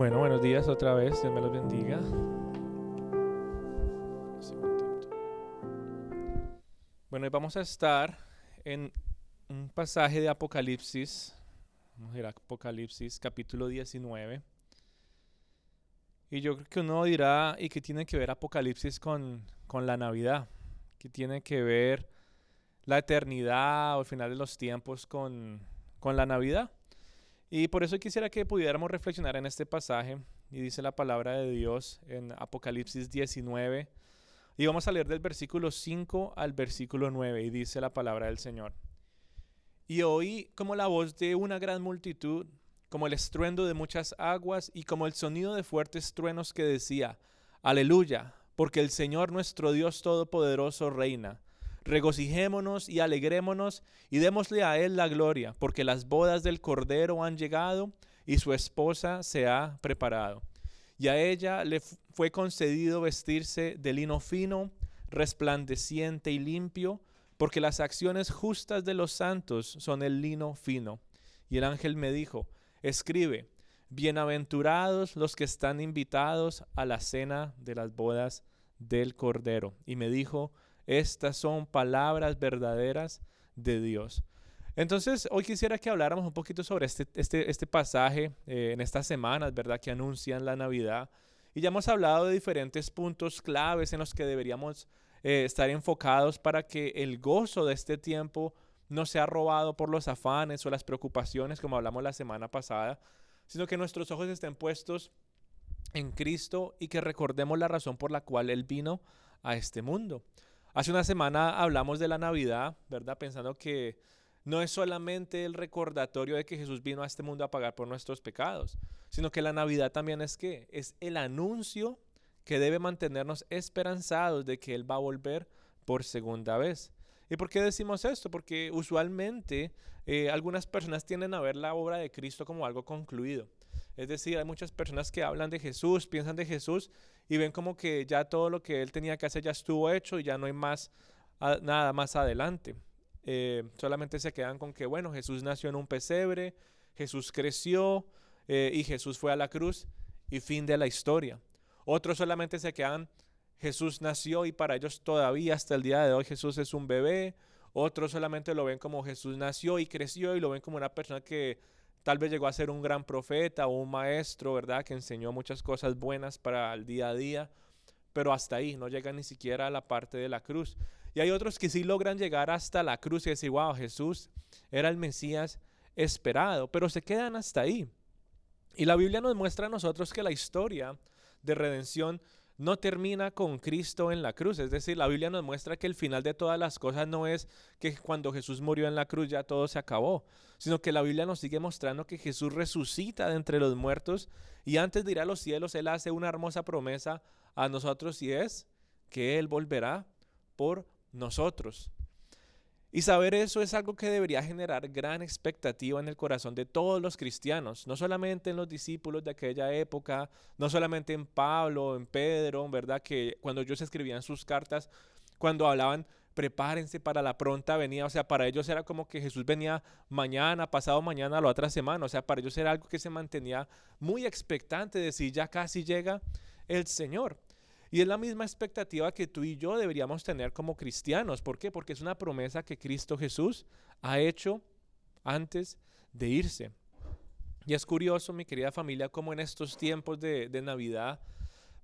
Bueno, buenos días otra vez, Dios me los bendiga. Bueno, hoy vamos a estar en un pasaje de Apocalipsis, vamos a ir a Apocalipsis capítulo 19. Y yo creo que uno dirá, ¿y qué tiene que ver Apocalipsis con la Navidad? ¿Qué tiene que ver la eternidad o el final de los tiempos con la Navidad? Y por eso quisiera que pudiéramos reflexionar en este pasaje. Y dice la palabra de Dios en Apocalipsis 19. Y vamos a leer del versículo 5 al versículo 9. Y dice la palabra del Señor. Y oí como la voz de una gran multitud, como el estruendo de muchas aguas y como el sonido de fuertes truenos que decía: Aleluya, porque el Señor nuestro Dios Todopoderoso reina. Regocijémonos y alegrémonos y démosle a Él la gloria, porque las bodas del Cordero han llegado y su esposa se ha preparado. Y a ella le fue concedido vestirse de lino fino, resplandeciente y limpio, porque las acciones justas de los santos son el lino fino. Y el ángel me dijo: escribe, bienaventurados los que están invitados a la cena de las bodas del Cordero. Y me dijo: estas son palabras verdaderas de Dios. Entonces, hoy quisiera que habláramos un poquito sobre este pasaje en estas semanas, ¿verdad?, que anuncian la Navidad. Y ya hemos hablado de diferentes puntos claves en los que deberíamos estar enfocados para que el gozo de este tiempo no sea robado por los afanes o las preocupaciones, como hablamos la semana pasada, sino que nuestros ojos estén puestos en Cristo y que recordemos la razón por la cual Él vino a este mundo. Hace una semana hablamos de la Navidad, ¿verdad?, pensando que no es solamente el recordatorio de que Jesús vino a este mundo a pagar por nuestros pecados, sino que la Navidad también es ¿qué? Es el anuncio que debe mantenernos esperanzados de que Él va a volver por segunda vez. ¿Y por qué decimos esto? Porque usualmente algunas personas tienden a ver la obra de Cristo como algo concluido. Es decir, hay muchas personas que hablan de Jesús, piensan de Jesús y ven como que ya todo lo que Él tenía que hacer ya estuvo hecho y ya no hay más, nada más adelante. Solamente se quedan con que, bueno, Jesús nació en un pesebre, Jesús creció y Jesús fue a la cruz y fin de la historia. Otros solamente se quedan: Jesús nació y para ellos todavía hasta el día de hoy Jesús es un bebé. Otros solamente lo ven como Jesús nació y creció y lo ven como una persona que tal vez llegó a ser un gran profeta o un maestro, ¿verdad?, que enseñó muchas cosas buenas para el día a día, pero hasta ahí, no llegan ni siquiera a la parte de la cruz. Y hay otros que sí logran llegar hasta la cruz y decir: wow, Jesús era el Mesías esperado, pero se quedan hasta ahí. Y la Biblia nos muestra a nosotros que la historia de redención no termina con Cristo en la cruz. Es decir, la Biblia nos muestra que el final de todas las cosas no es que cuando Jesús murió en la cruz ya todo se acabó, sino que la Biblia nos sigue mostrando que Jesús resucita de entre los muertos y antes de ir a los cielos Él hace una hermosa promesa a nosotros, y es que Él volverá por nosotros. Y saber eso es algo que debería generar gran expectativa en el corazón de todos los cristianos, no solamente en los discípulos de aquella época, no solamente en Pablo, en Pedro, ¿verdad?, que cuando ellos escribían sus cartas, cuando hablaban prepárense para la pronta venida, o sea, para ellos era como que Jesús venía mañana, pasado mañana, la otra semana, o sea, para ellos era algo que se mantenía muy expectante de si ya casi llega el Señor. Y es la misma expectativa que tú y yo deberíamos tener como cristianos. ¿Por qué? Porque es una promesa que Cristo Jesús ha hecho antes de irse. Y es curioso, mi querida familia, cómo en estos tiempos de Navidad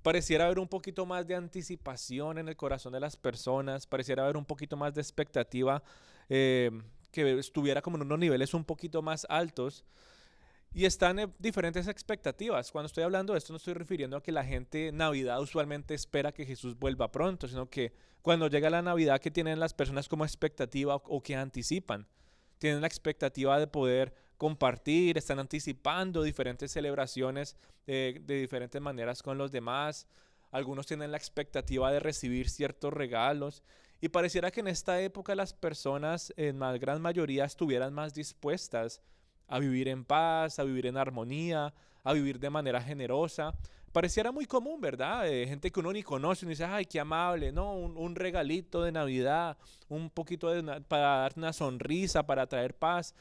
pareciera haber un poquito más de anticipación en el corazón de las personas, pareciera haber un poquito más de expectativa, que estuviera como en unos niveles un poquito más altos. Y están diferentes expectativas. Cuando estoy hablando de esto no estoy refiriendo a que la gente en Navidad usualmente espera que Jesús vuelva pronto, sino que cuando llega la Navidad, ¿qué tienen las personas como expectativa o que anticipan? Tienen la expectativa de poder compartir, están anticipando diferentes celebraciones de diferentes maneras con los demás. Algunos tienen la expectativa de recibir ciertos regalos. Y pareciera que en esta época las personas en la gran mayoría estuvieran más dispuestas a vivir en paz, a vivir en armonía, a vivir de manera generosa. Pareciera muy común, ¿verdad? Gente que uno ni conoce y dice: ay, qué amable, ¿no? Un regalito de Navidad, un poquito para dar una sonrisa, para traer paz.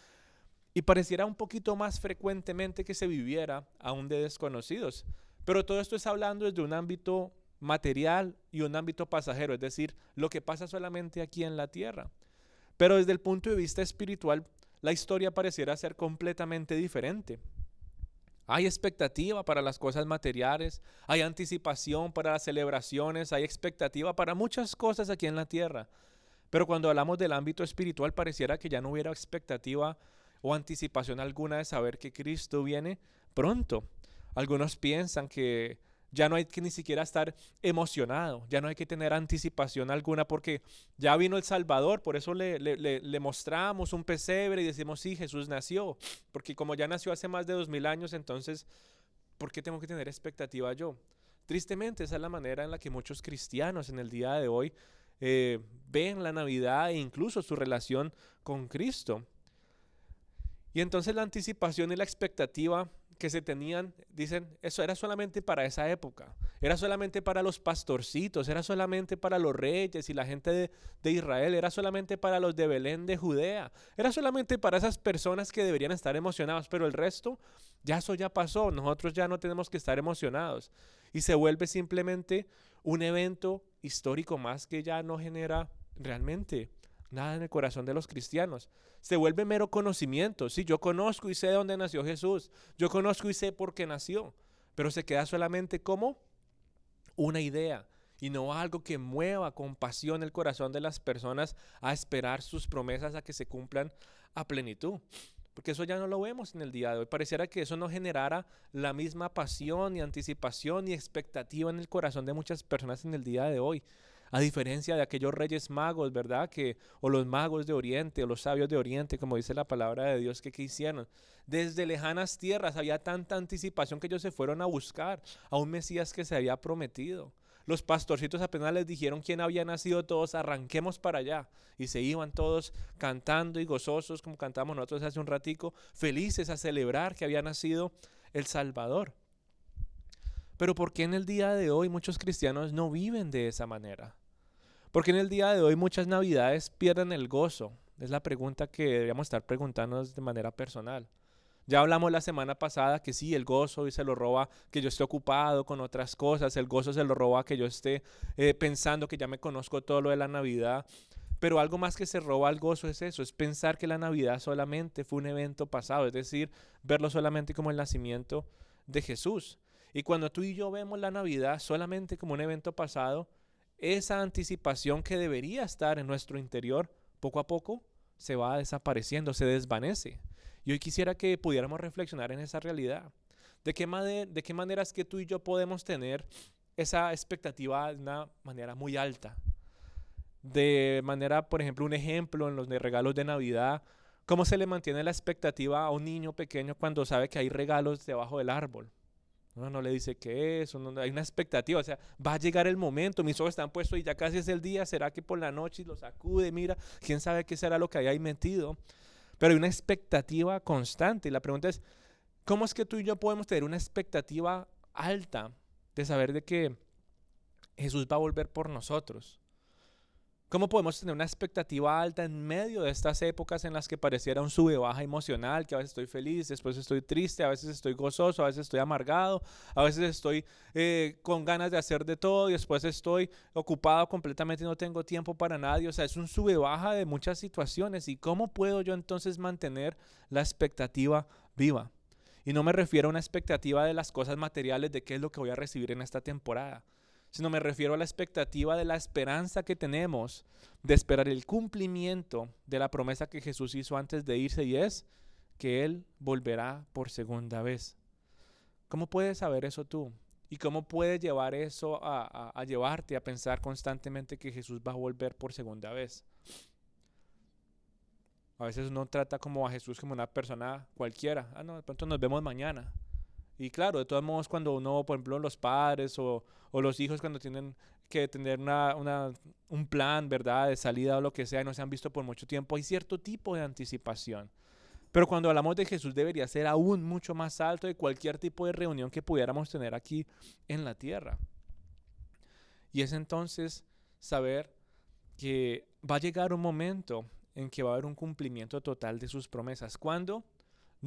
Y pareciera un poquito más frecuentemente que se viviera aún de desconocidos. Pero todo esto es hablando desde un ámbito material y un ámbito pasajero, es decir, lo que pasa solamente aquí en la tierra. Pero desde el punto de vista espiritual, la historia pareciera ser completamente diferente. Hay expectativa para las cosas materiales, hay anticipación para las celebraciones, hay expectativa para muchas cosas aquí en la tierra. Pero cuando hablamos del ámbito espiritual pareciera que ya no hubiera expectativa o anticipación alguna de saber que Cristo viene pronto. Algunos piensan que ya no hay que ni siquiera estar emocionado, ya no hay que tener anticipación alguna porque ya vino el Salvador, por eso le mostramos un pesebre y decimos, sí, Jesús nació, porque como ya nació hace más de 2000 años, entonces, ¿por qué tengo que tener expectativa yo? Tristemente, esa es la manera en la que muchos cristianos en el día de hoy ven la Navidad e incluso su relación con Cristo. Y entonces la anticipación y la expectativa que se tenían, dicen, eso era solamente para esa época, era solamente para los pastorcitos, era solamente para los reyes y la gente de Israel, era solamente para los de Belén de Judea, era solamente para esas personas que deberían estar emocionados, pero el resto, ya eso ya pasó, nosotros ya no tenemos que estar emocionados. Y se vuelve simplemente un evento histórico más que ya no genera realmente nada en el corazón de los cristianos. Se vuelve mero conocimiento. Sí, yo conozco y sé de dónde nació Jesús. Yo conozco y sé por qué nació. Pero se queda solamente como una idea y no algo que mueva con pasión el corazón de las personas a esperar sus promesas a que se cumplan a plenitud. Porque eso ya no lo vemos en el día de hoy. Pareciera que eso no generara la misma pasión y anticipación y expectativa en el corazón de muchas personas en el día de hoy. A diferencia de aquellos reyes magos, ¿verdad? O los magos de Oriente, o los sabios de Oriente, como dice la palabra de Dios, que hicieron. Desde lejanas tierras había tanta anticipación que ellos se fueron a buscar a un Mesías que se había prometido. Los pastorcitos apenas les dijeron quién había nacido, todos arranquemos para allá. Y se iban todos cantando y gozosos, como cantamos nosotros hace un ratico, felices a celebrar que había nacido el Salvador. Pero ¿por qué en el día de hoy muchos cristianos no viven de esa manera? ¿Por qué en el día de hoy muchas navidades pierden el gozo? Es la pregunta que deberíamos estar preguntándonos de manera personal. Ya hablamos la semana pasada que sí, el gozo y se lo roba que yo esté ocupado con otras cosas, el gozo se lo roba que yo esté pensando que ya me conozco todo lo de la Navidad, pero algo más que se roba el gozo es eso, es pensar que la Navidad solamente fue un evento pasado, es decir, verlo solamente como el nacimiento de Jesús. Y cuando tú y yo vemos la Navidad solamente como un evento pasado, esa anticipación que debería estar en nuestro interior, poco a poco se va desapareciendo, se desvanece. Y hoy quisiera que pudiéramos reflexionar en esa realidad. ¿De qué manera es que tú y yo podemos tener esa expectativa de una manera muy alta? De manera, por ejemplo, un ejemplo en los regalos de Navidad, ¿cómo se le mantiene la expectativa a un niño pequeño cuando sabe que hay regalos debajo del árbol? Uno no le dice qué es, hay una expectativa, o sea, va a llegar el momento, mis ojos están puestos y ya casi es el día, ¿será que por la noche lo sacude? Mira, quién sabe qué será lo que hay ahí metido. Pero hay una expectativa constante y la pregunta es, ¿cómo es que tú y yo podemos tener una expectativa alta de saber de que Jesús va a volver por nosotros? ¿Cómo podemos tener una expectativa alta en medio de estas épocas en las que pareciera un sube-baja emocional, que a veces estoy feliz, después estoy triste, a veces estoy gozoso, a veces estoy amargado, a veces estoy con ganas de hacer de todo y después estoy ocupado completamente y no tengo tiempo para nadie? O sea, es un sube-baja de muchas situaciones. ¿Y cómo puedo yo entonces mantener la expectativa viva? Y no me refiero a una expectativa de las cosas materiales, de qué es lo que voy a recibir en esta temporada, sino me refiero a la expectativa de la esperanza que tenemos de esperar el cumplimiento de la promesa que Jesús hizo antes de irse, y es que Él volverá por segunda vez. ¿Cómo puedes saber eso tú? ¿Y cómo puedes llevar eso a llevarte a pensar constantemente que Jesús va a volver por segunda vez? A veces uno trata como a Jesús como una persona cualquiera. No, de pronto nos vemos mañana. Y claro, de todos modos, cuando uno, por ejemplo, los padres o los hijos cuando tienen que tener un plan, ¿verdad?, de salida o lo que sea y no se han visto por mucho tiempo, hay cierto tipo de anticipación. Pero cuando hablamos de Jesús debería ser aún mucho más alto de cualquier tipo de reunión que pudiéramos tener aquí en la tierra. Y es entonces saber que va a llegar un momento en que va a haber un cumplimiento total de sus promesas. ¿Cuándo?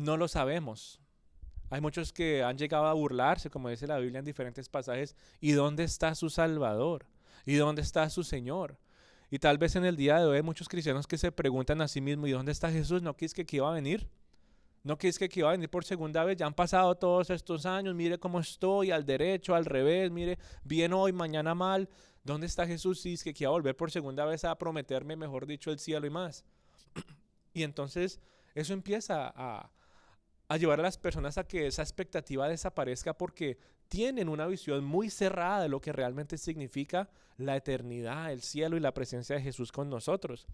No lo sabemos. Hay muchos que han llegado a burlarse, como dice la Biblia en diferentes pasajes. ¿Y dónde está su Salvador? ¿Y dónde está su Señor? Y tal vez en el día de hoy hay muchos cristianos que se preguntan a sí mismos, ¿y dónde está Jesús? ¿No quis que iba a venir? ¿No quis que iba a venir por segunda vez? Ya han pasado todos estos años, mire cómo estoy, al derecho, al revés, mire, bien hoy, mañana mal. ¿Dónde está Jesús? Si es que iba a volver por segunda vez a prometerme, mejor dicho, el cielo y más. Y entonces eso empieza a llevar a las personas a que esa expectativa desaparezca porque tienen una visión muy cerrada de lo que realmente significa la eternidad, el cielo y la presencia de Jesús con nosotros.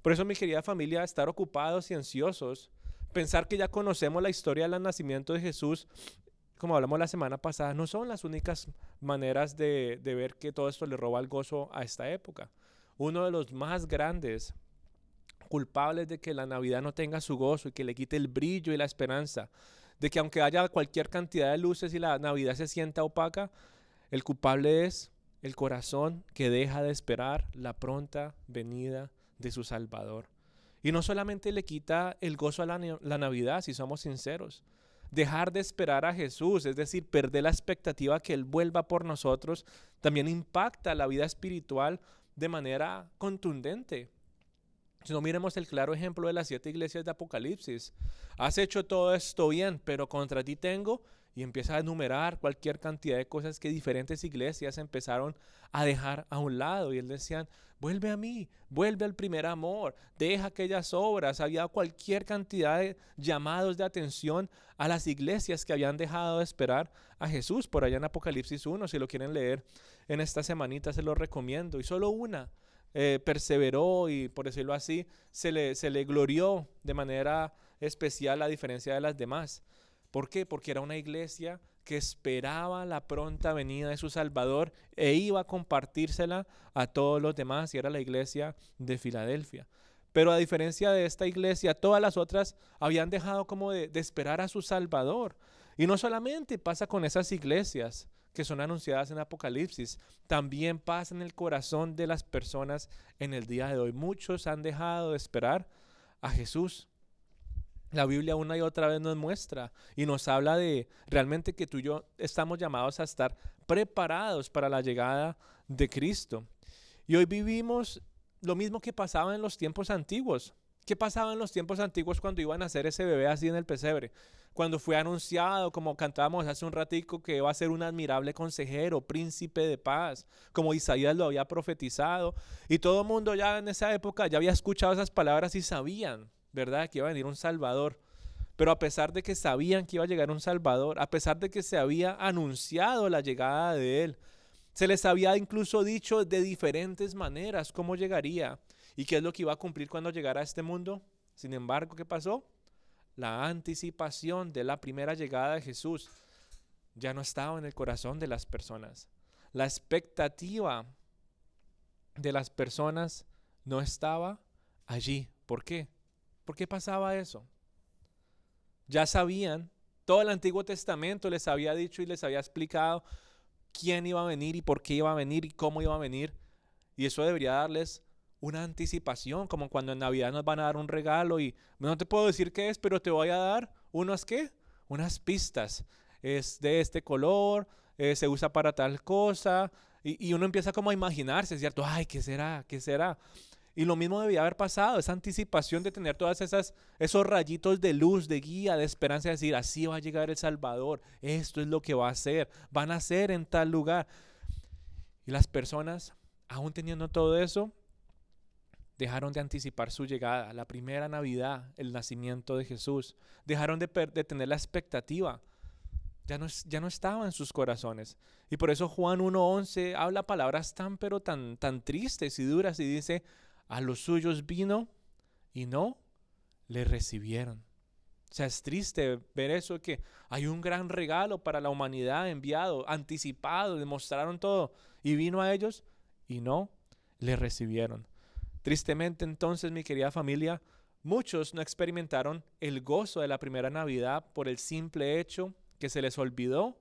Por eso, mi querida familia, estar ocupados y ansiosos, pensar que ya conocemos la historia del nacimiento de Jesús, como hablamos la semana pasada, no son las únicas maneras de ver que todo esto le roba el gozo a esta época. Uno de los más grandes culpables de que la Navidad no tenga su gozo y que le quite el brillo y la esperanza, de que aunque haya cualquier cantidad de luces y la Navidad se sienta opaca, el culpable es el corazón que deja de esperar la pronta venida de su Salvador. Y no solamente le quita el gozo a la Navidad, si somos sinceros. Dejar de esperar a Jesús, es decir, perder la expectativa que Él vuelva por nosotros, también impacta la vida espiritual de manera contundente. Si no, miremos el claro ejemplo de las 7 iglesias de Apocalipsis. Has hecho todo esto bien, pero contra ti tengo, y empieza a enumerar cualquier cantidad de cosas que diferentes iglesias empezaron a dejar a un lado. Y él decían, vuelve a mí, vuelve al primer amor, deja aquellas obras. Había cualquier cantidad de llamados de atención a las iglesias que habían dejado de esperar a Jesús. Por allá en Apocalipsis 1, si lo quieren leer en esta semanita, se lo recomiendo. Y solo una perseveró y, por decirlo así, se le glorió de manera especial a diferencia de las demás. ¿Por qué? Porque era una iglesia que esperaba la pronta venida de su Salvador e iba a compartírsela a todos los demás, y era la iglesia de Filadelfia. Pero a diferencia de esta iglesia, todas las otras habían dejado como de esperar a su Salvador. Y no solamente pasa con esas iglesias que son anunciadas en Apocalipsis, también pasa en el corazón de las personas en el día de hoy. Muchos han dejado de esperar a Jesús. La Biblia una y otra vez nos muestra y nos habla de realmente que tú y yo estamos llamados a estar preparados para la llegada de Cristo. Y hoy vivimos lo mismo que pasaba en los tiempos antiguos. ¿Qué pasaba en los tiempos antiguos cuando iban a hacer ese bebé así en el pesebre? Cuando fue anunciado, como cantábamos hace un ratico, que iba a ser un admirable consejero, príncipe de paz, como Isaías lo había profetizado. Y todo el mundo ya en esa época ya había escuchado esas palabras y sabían, ¿verdad?, que iba a venir un Salvador. Pero a pesar de que sabían que iba a llegar un Salvador, a pesar de que se había anunciado la llegada de Él, se les había incluso dicho de diferentes maneras cómo llegaría y qué es lo que iba a cumplir cuando llegara a este mundo. Sin embargo, ¿qué pasó? La anticipación de la primera llegada de Jesús ya no estaba en el corazón de las personas. La expectativa de las personas no estaba allí. ¿Por qué? ¿Por qué pasaba eso? Ya sabían, todo el Antiguo Testamento les había dicho y les había explicado quién iba a venir y por qué iba a venir y cómo iba a venir. Y eso debería darles una anticipación, como cuando en Navidad nos van a dar un regalo y no te puedo decir qué es, pero te voy a dar unas pistas. Es de este color, se usa para tal cosa, y uno empieza como a imaginarse, ¿cierto? Ay, ¿qué será? ¿Qué será? Y lo mismo debía haber pasado, esa anticipación de tener todas esos rayitos de luz, de guía, de esperanza, de decir, así va a llegar el Salvador, esto es lo que va a hacer, van a ser en tal lugar. Y las personas, aún teniendo todo eso, dejaron de anticipar su llegada, la primera Navidad, el nacimiento de Jesús. Dejaron de tener la expectativa. Ya no estaba en sus corazones. Y por eso Juan 1:11 habla palabras pero tan tristes y duras y dice, a los suyos vino y no le recibieron. O sea, es triste ver eso, que hay un gran regalo para la humanidad enviado, anticipado, demostraron todo y vino a ellos y no le recibieron. Tristemente entonces, mi querida familia, muchos no experimentaron el gozo de la primera Navidad por el simple hecho que se les olvidó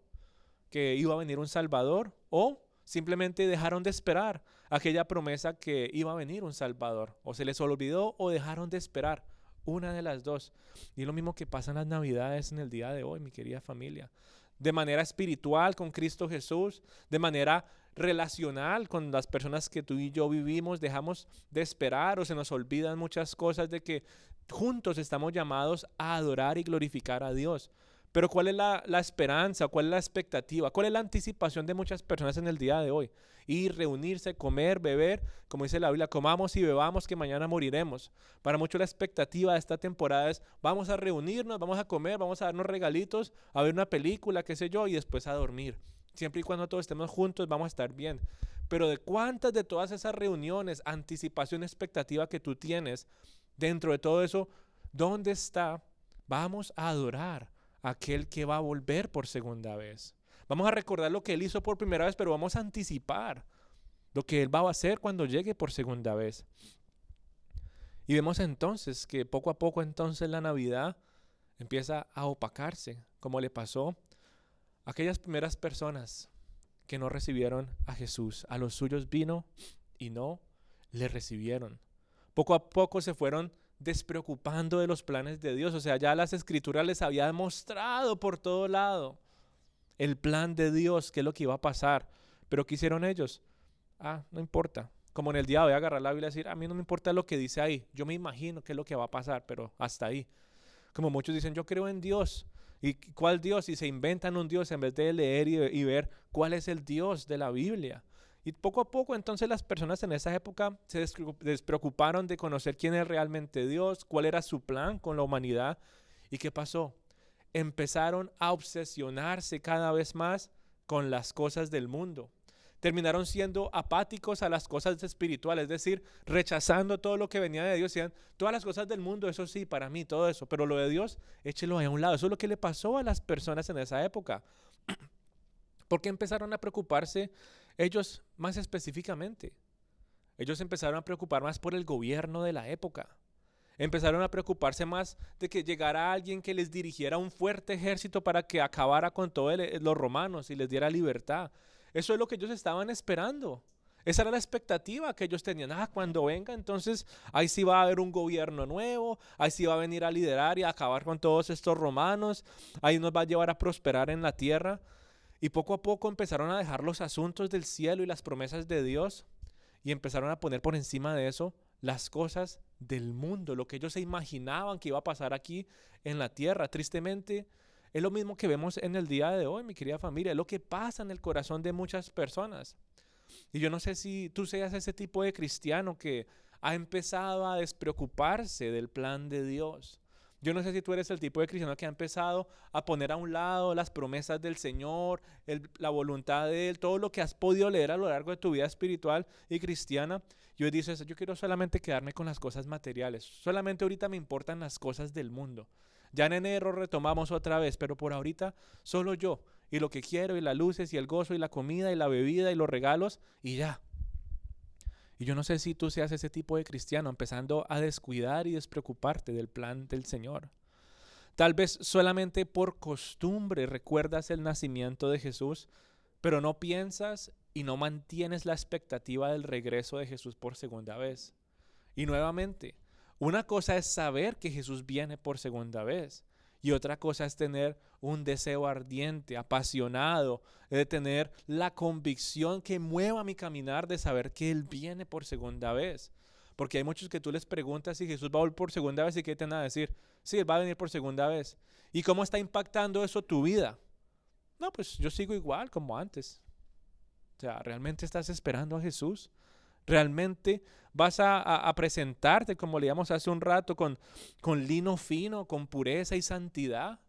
que iba a venir un Salvador, o simplemente dejaron de esperar aquella promesa que iba a venir un Salvador, o se les olvidó o dejaron de esperar. una de las dos. Y es lo mismo que pasa en las Navidades en el día de hoy, mi querida familia. De manera espiritual con Cristo Jesús, de manera relacional con las personas que tú y yo vivimos, dejamos de esperar o se nos olvidan muchas cosas de que juntos estamos llamados a adorar y glorificar a Dios. Pero ¿cuál es la esperanza? ¿Cuál es la expectativa? ¿Cuál es la anticipación de muchas personas en el día de hoy? Ir, reunirse, comer, beber, como dice la Biblia, comamos y bebamos que mañana moriremos. Para muchos la expectativa de esta temporada es vamos a reunirnos, vamos a comer, vamos a darnos regalitos, a ver una película, qué sé yo, y después a dormir. Siempre y cuando todos estemos juntos vamos a estar bien. Pero de cuántas de todas esas reuniones, anticipación, expectativa que tú tienes, dentro de todo eso, ¿dónde está? Vamos a adorar a aquel que va a volver por segunda vez. Vamos a recordar lo que Él hizo por primera vez, pero vamos a anticipar lo que Él va a hacer cuando llegue por segunda vez. Y vemos entonces que poco a poco entonces la Navidad empieza a opacarse, como le pasó a aquellas primeras personas que no recibieron a Jesús. A los suyos vino y no le recibieron. Poco a poco se fueron despreocupando de los planes de Dios. O sea, ya las escrituras les habían mostrado por todo lado el plan de Dios, qué es lo que iba a pasar. Pero ¿qué hicieron ellos? No importa. Como en el día voy a agarrar la Biblia y decir, a mí no me importa lo que dice ahí. Yo me imagino qué es lo que va a pasar, pero hasta ahí. Como muchos dicen, yo creo en Dios. ¿Y cuál Dios? Y se inventan un Dios en vez de leer y ver cuál es el Dios de la Biblia. Y poco a poco entonces las personas en esa época se despreocuparon de conocer quién es realmente Dios, cuál era su plan con la humanidad. ¿Y qué pasó? Empezaron a obsesionarse cada vez más con las cosas del mundo. Terminaron siendo apáticos a las cosas espirituales, es decir, rechazando todo lo que venía de Dios. Decían, todas las cosas del mundo, eso sí, para mí, todo eso, pero lo de Dios, échelo ahí a un lado. Eso es lo que le pasó a las personas en esa época. ¿Por qué empezaron a preocuparse ellos más específicamente? Ellos empezaron a preocupar más por el gobierno de la época. Empezaron a preocuparse más de que llegara alguien que les dirigiera un fuerte ejército para que acabara con todos los romanos y les diera libertad. Eso es lo que ellos estaban esperando. Esa era la expectativa que ellos tenían. Cuando venga, entonces ahí sí va a haber un gobierno nuevo, ahí sí va a venir a liderar y a acabar con todos estos romanos, ahí nos va a llevar a prosperar en la tierra. Y poco a poco empezaron a dejar los asuntos del cielo y las promesas de Dios y empezaron a poner por encima de eso las cosas del mundo, lo que ellos se imaginaban que iba a pasar aquí en la tierra. Tristemente, es lo mismo que vemos en el día de hoy, mi querida familia, es lo que pasa en el corazón de muchas personas. Y yo no sé si tú seas ese tipo de cristiano que ha empezado a despreocuparse del plan de Dios. Yo no sé si tú eres el tipo de cristiano que ha empezado a poner a un lado las promesas del Señor, la voluntad de Él, todo lo que has podido leer a lo largo de tu vida espiritual y cristiana. Y hoy dices, yo quiero solamente quedarme con las cosas materiales. Solamente ahorita me importan las cosas del mundo. Ya en enero retomamos otra vez, pero por ahorita solo yo. Y lo que quiero, y las luces, y el gozo, y la comida, y la bebida, y los regalos, y ya. Y yo no sé si tú seas ese tipo de cristiano, empezando a descuidar y despreocuparte del plan del Señor. Tal vez solamente por costumbre recuerdas el nacimiento de Jesús, pero no piensas y no mantienes la expectativa del regreso de Jesús por segunda vez. Y nuevamente, una cosa es saber que Jesús viene por segunda vez. Y otra cosa es tener un deseo ardiente, apasionado, de tener la convicción que mueva mi caminar de saber que Él viene por segunda vez. Porque hay muchos que tú les preguntas si Jesús va a volver por segunda vez y ¿qué te van a decir? Sí, Él va a venir por segunda vez. ¿Y cómo está impactando eso tu vida? No, pues yo sigo igual como antes. O sea, ¿realmente estás esperando a Jesús? ¿Realmente vas a presentarte, como leíamos hace un rato, con lino fino, con pureza y santidad?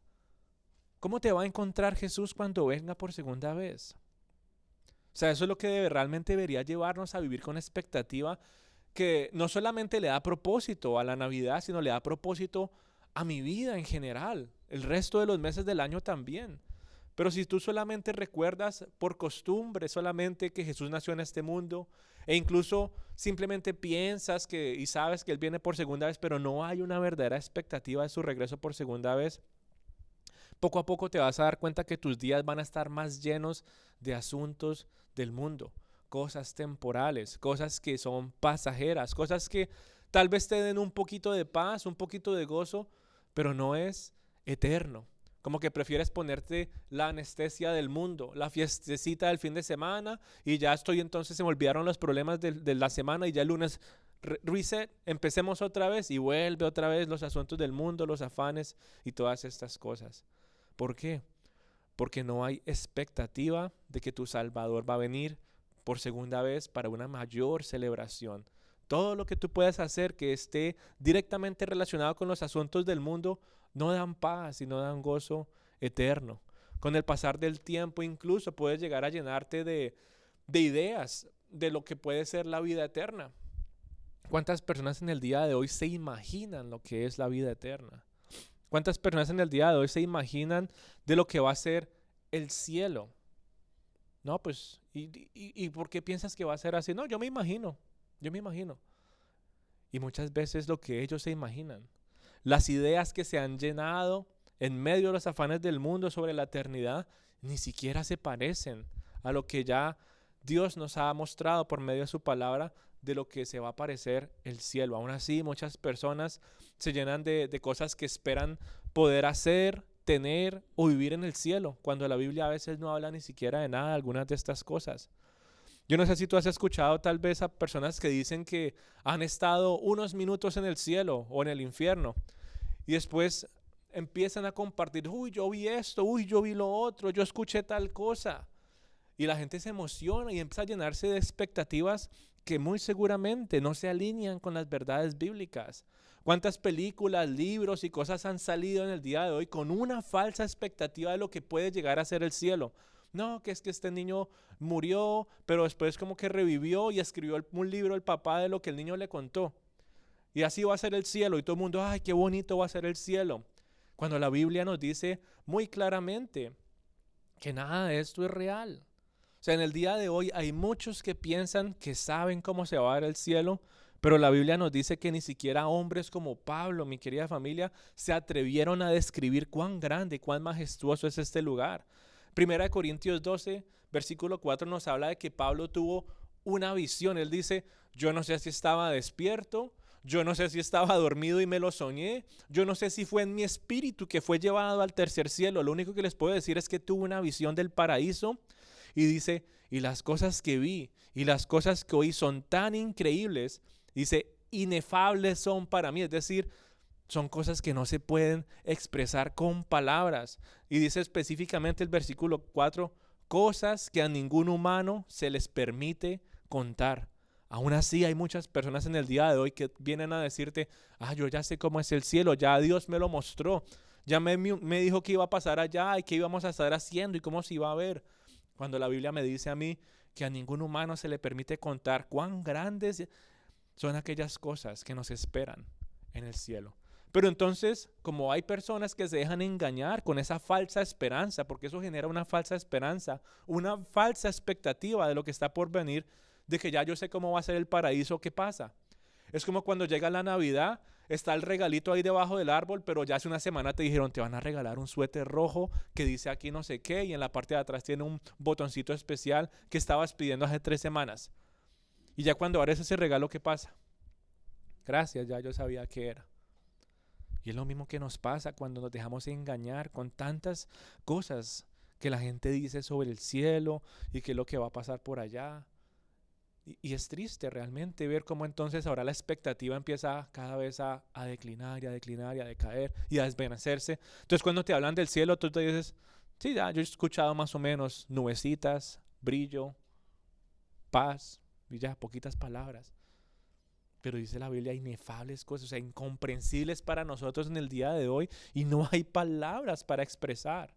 ¿Cómo te va a encontrar Jesús cuando venga por segunda vez? O sea, eso es lo que realmente debería llevarnos a vivir con expectativa, que no solamente le da propósito a la Navidad, sino le da propósito a mi vida en general, el resto de los meses del año también. Pero si tú solamente recuerdas por costumbre solamente que Jesús nació en este mundo e incluso simplemente piensas y sabes que Él viene por segunda vez, pero no hay una verdadera expectativa de su regreso por segunda vez, poco a poco te vas a dar cuenta que tus días van a estar más llenos de asuntos del mundo, cosas temporales, cosas que son pasajeras, cosas que Tal vez te den un poquito de paz, un poquito de gozo, pero no es eterno. Como que prefieres ponerte la anestesia del mundo, la fiestecita del fin de semana y ya estoy, entonces se me olvidaron los problemas de la semana y ya el lunes reset, empecemos otra vez y vuelve otra vez los asuntos del mundo, los afanes y todas estas cosas. ¿Por qué? Porque no hay expectativa de que tu Salvador va a venir por segunda vez para una mayor celebración. Todo lo que tú puedas hacer que esté directamente relacionado con los asuntos del mundo no dan paz y no dan gozo eterno. Con el pasar del tiempo incluso puedes llegar a llenarte de ideas de lo que puede ser la vida eterna. ¿Cuántas personas en el día de hoy se imaginan lo que es la vida eterna? ¿Cuántas personas en el día de hoy se imaginan de lo que va a ser el cielo? No, pues, ¿y por qué piensas que va a ser así? No, yo me imagino. Y muchas veces lo que ellos se imaginan, las ideas que se han llenado en medio de los afanes del mundo sobre la eternidad, ni siquiera se parecen a lo que ya Dios nos ha mostrado por medio de su palabra de lo que se va a parecer el cielo. Aún así, muchas personas se llenan de cosas que esperan poder hacer, tener o vivir en el cielo, cuando la Biblia a veces no habla ni siquiera de nada de algunas de estas cosas. Yo no sé si tú has escuchado tal vez a personas que dicen que han estado unos minutos en el cielo o en el infierno y después empiezan a compartir, uy, yo vi esto, uy, yo vi lo otro, yo escuché tal cosa. Y la gente se emociona y empieza a llenarse de expectativas que muy seguramente no se alinean con las verdades bíblicas. ¿Cuántas películas, libros y cosas han salido en el día de hoy con una falsa expectativa de lo que puede llegar a ser el cielo? No, que es que este niño murió, pero después como que revivió y escribió un libro el papá de lo que el niño le contó. Y así va a ser el cielo. Y todo el mundo, ay, qué bonito va a ser el cielo. Cuando la Biblia nos dice muy claramente que nada de esto es real. O sea, en el día de hoy hay muchos que piensan que saben cómo se va a ver el cielo, pero la Biblia nos dice que ni siquiera hombres como Pablo, mi querida familia, se atrevieron a describir cuán grande, cuán majestuoso es este lugar. Primera de Corintios 12, versículo 4 nos habla de que Pablo tuvo una visión. Él dice, yo no sé si estaba despierto, yo no sé si estaba dormido y me lo soñé, yo no sé si fue en mi espíritu que fue llevado al tercer cielo. Lo único que les puedo decir es que tuvo una visión del paraíso y dice, y las cosas que vi y las cosas que oí son tan increíbles, dice, inefables son para mí, es decir, son cosas que no se pueden expresar con palabras. Y dice específicamente el versículo 4, cosas que a ningún humano se les permite contar. Aún así hay muchas personas en el día de hoy que vienen a decirte, yo ya sé cómo es el cielo, ya Dios me lo mostró, ya me dijo que iba a pasar allá y qué íbamos a estar haciendo y cómo se iba a ver. Cuando la Biblia me dice a mí que a ningún humano se le permite contar cuán grandes son aquellas cosas que nos esperan en el cielo. Pero entonces, como hay personas que se dejan engañar con esa falsa esperanza, porque eso genera una falsa esperanza, una falsa expectativa de lo que está por venir, de que ya yo sé cómo va a ser el paraíso, ¿qué pasa? Es como cuando llega la Navidad, está el regalito ahí debajo del árbol, pero ya hace una semana te dijeron, te van a regalar un suéter rojo que dice aquí no sé qué, y en la parte de atrás tiene un botoncito especial que estabas pidiendo hace 3 semanas. Y ya cuando abres ese regalo, ¿qué pasa? Gracias, ya yo sabía qué era. Y es lo mismo que nos pasa cuando nos dejamos engañar con tantas cosas que la gente dice sobre el cielo y qué es lo que va a pasar por allá. Y es triste realmente ver cómo entonces ahora la expectativa empieza cada vez a declinar y a declinar y a decaer y a desvanecerse. Entonces cuando te hablan del cielo, tú te dices, sí, ya, yo he escuchado más o menos nubecitas, brillo, paz y ya, poquitas palabras. Pero dice la Biblia inefables cosas, o sea, incomprensibles para nosotros en el día de hoy y no hay palabras para expresar.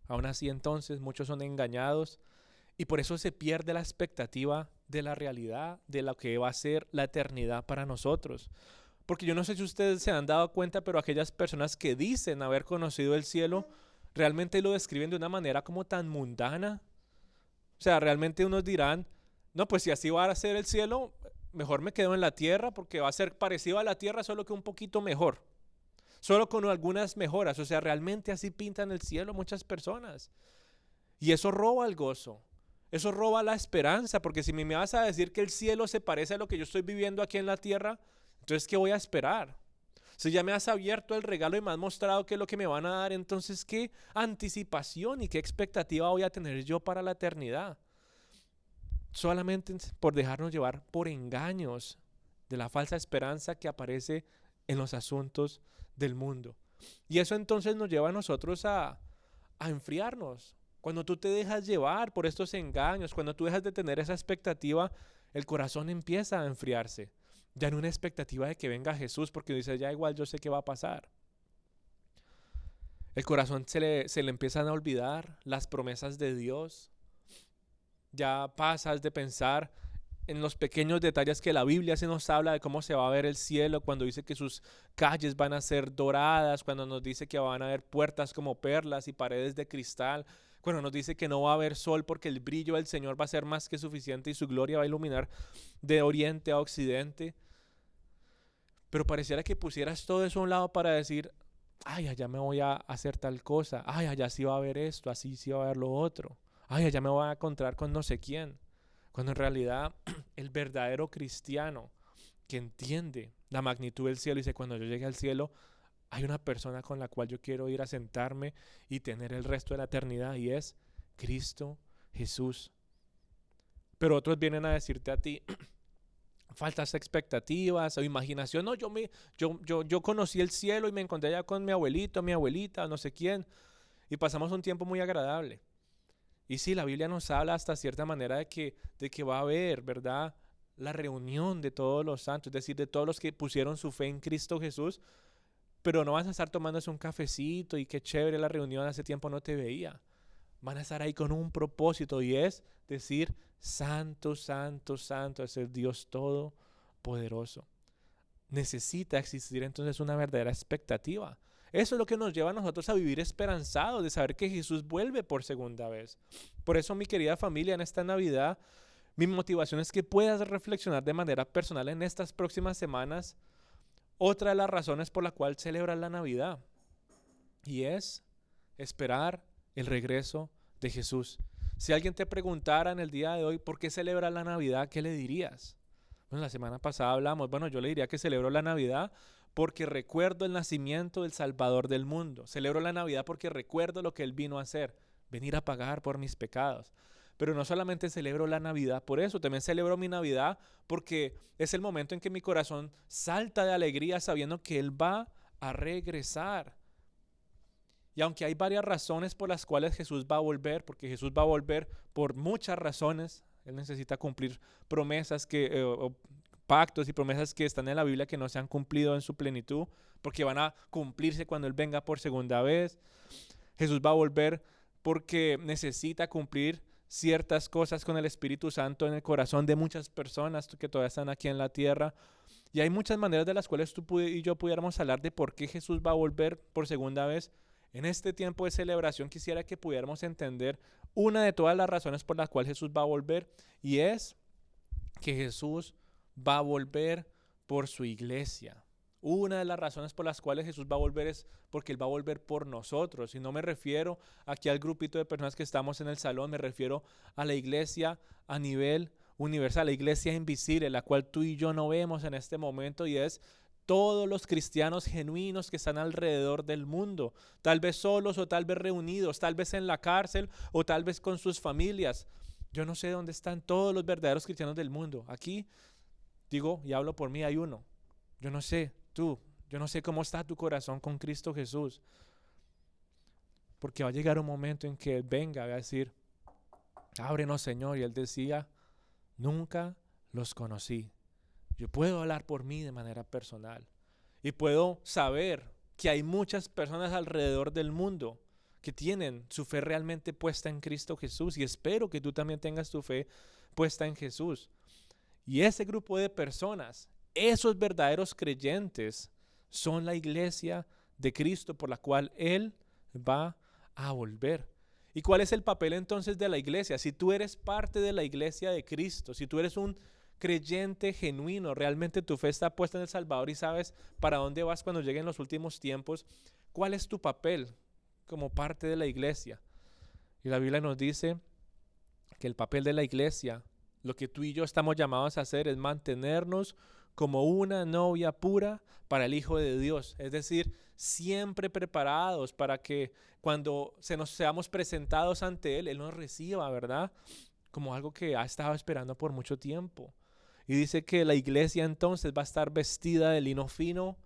Aún así entonces muchos son engañados y por eso se pierde la expectativa de la realidad, de lo que va a ser la eternidad para nosotros. Porque yo no sé si ustedes se han dado cuenta, pero aquellas personas que dicen haber conocido el cielo, realmente lo describen de una manera como tan mundana. O sea, realmente unos dirán, no, pues si así va a ser el cielo, mejor me quedo en la tierra porque va a ser parecido a la tierra, solo que un poquito mejor. Solo con algunas mejoras. O sea, realmente así pintan el cielo muchas personas. Y eso roba el gozo. Eso roba la esperanza, porque si me vas a decir que el cielo se parece a lo que yo estoy viviendo aquí en la tierra, entonces ¿qué voy a esperar? Si ya me has abierto el regalo y me has mostrado qué es lo que me van a dar, entonces ¿qué anticipación y qué expectativa voy a tener yo para la eternidad? Solamente por dejarnos llevar por engaños de la falsa esperanza que aparece en los asuntos del mundo. Y eso entonces nos lleva a nosotros a enfriarnos. Cuando tú te dejas llevar por estos engaños, cuando tú dejas de tener esa expectativa, el corazón empieza a enfriarse. Ya no una expectativa de que venga Jesús, porque dice, ya igual yo sé qué va a pasar. El corazón se le empiezan a olvidar las promesas de Dios. Ya pasas de pensar en los pequeños detalles que la Biblia se nos habla de cómo se va a ver el cielo, cuando dice que sus calles van a ser doradas, cuando nos dice que van a haber puertas como perlas y paredes de cristal, cuando nos dice que no va a haber sol porque el brillo del Señor va a ser más que suficiente y su gloria va a iluminar de oriente a occidente. Pero pareciera que pusieras todo eso a un lado para decir, ay, allá me voy a hacer tal cosa, ay, allá sí va a haber esto, así sí va a haber lo otro, ay, allá me voy a encontrar con no sé quién. Cuando en realidad el verdadero cristiano que entiende la magnitud del cielo dice, cuando yo llegue al cielo, hay una persona con la cual yo quiero ir a sentarme y tener el resto de la eternidad, y es Cristo Jesús. Pero otros vienen a decirte a ti, faltas expectativas o imaginación. No, yo conocí el cielo y me encontré allá con mi abuelito, mi abuelita, no sé quién, y pasamos un tiempo muy agradable. Y sí, la Biblia nos habla hasta cierta manera de que va a haber, ¿verdad?, la reunión de todos los santos, es decir, de todos los que pusieron su fe en Cristo Jesús, pero no vas a estar tomándose un cafecito y qué chévere la reunión, hace tiempo no te veía. Van a estar ahí con un propósito, y es decir, santo, santo, santo es el Dios Todopoderoso. Necesita existir entonces una verdadera expectativa. Eso es lo que nos lleva a nosotros a vivir esperanzados, de saber que Jesús vuelve por segunda vez. Por eso, mi querida familia, en esta Navidad, mi motivación es que puedas reflexionar de manera personal en estas próximas semanas otra de las razones por la cual celebras la Navidad, y es esperar el regreso de Jesús. Si alguien te preguntara en el día de hoy por qué celebras la Navidad, ¿qué le dirías? Bueno, la semana pasada hablamos, bueno, yo le diría que celebro la Navidad porque recuerdo el nacimiento del Salvador del mundo. Celebro la Navidad porque recuerdo lo que Él vino a hacer, venir a pagar por mis pecados. Pero no solamente celebro la Navidad por eso, también celebro mi Navidad porque es el momento en que mi corazón salta de alegría sabiendo que Él va a regresar. Y aunque hay varias razones por las cuales Jesús va a volver, porque Jesús va a volver por muchas razones, Él necesita cumplir promesas o pactos y promesas que están en la Biblia que no se han cumplido en su plenitud, porque van a cumplirse cuando Él venga por segunda vez. Jesús va a volver porque necesita cumplir ciertas cosas con el Espíritu Santo en el corazón de muchas personas que todavía están aquí en la tierra. Y hay muchas maneras de las cuales tú y yo pudiéramos hablar de por qué Jesús va a volver por segunda vez. En este tiempo de celebración quisiera que pudiéramos entender una de todas las razones por las cuales Jesús va a volver, y es que Jesús va a volver por su iglesia. Una de las razones por las cuales Jesús va a volver es porque Él va a volver por nosotros. Y no me refiero aquí al grupito de personas que estamos en el salón, me refiero a la iglesia a nivel universal, la iglesia invisible, la cual tú y yo no vemos en este momento, y es todos los cristianos genuinos que están alrededor del mundo, tal vez solos o tal vez reunidos, tal vez en la cárcel o tal vez con sus familias. Yo no sé dónde están todos los verdaderos cristianos del mundo. Aquí, digo y hablo por mí, hay uno. Yo no sé, yo no sé cómo está tu corazón con Cristo Jesús. Porque va a llegar un momento en que Él venga, va a decir, ábrenos, Señor. Y Él decía, nunca los conocí. Yo puedo hablar por mí de manera personal y puedo saber que hay muchas personas alrededor del mundo que tienen su fe realmente puesta en Cristo Jesús, y espero que tú también tengas tu fe puesta en Jesús. Y ese grupo de personas, esos verdaderos creyentes, son la iglesia de Cristo por la cual Él va a volver. ¿Y cuál es el papel entonces de la iglesia? Si tú eres parte de la iglesia de Cristo, si tú eres un creyente genuino, realmente tu fe está puesta en el Salvador y sabes para dónde vas cuando lleguen los últimos tiempos, ¿cuál es tu papel como parte de la iglesia? Y la Biblia nos dice que el papel de la iglesia, lo que tú y yo estamos llamados a hacer es mantenernos como una novia pura para el Hijo de Dios. Es decir, siempre preparados para que cuando nos seamos presentados ante Él, Él nos reciba, ¿verdad? Como algo que ha estado esperando por mucho tiempo. Y dice que la iglesia entonces va a estar vestida de lino fino,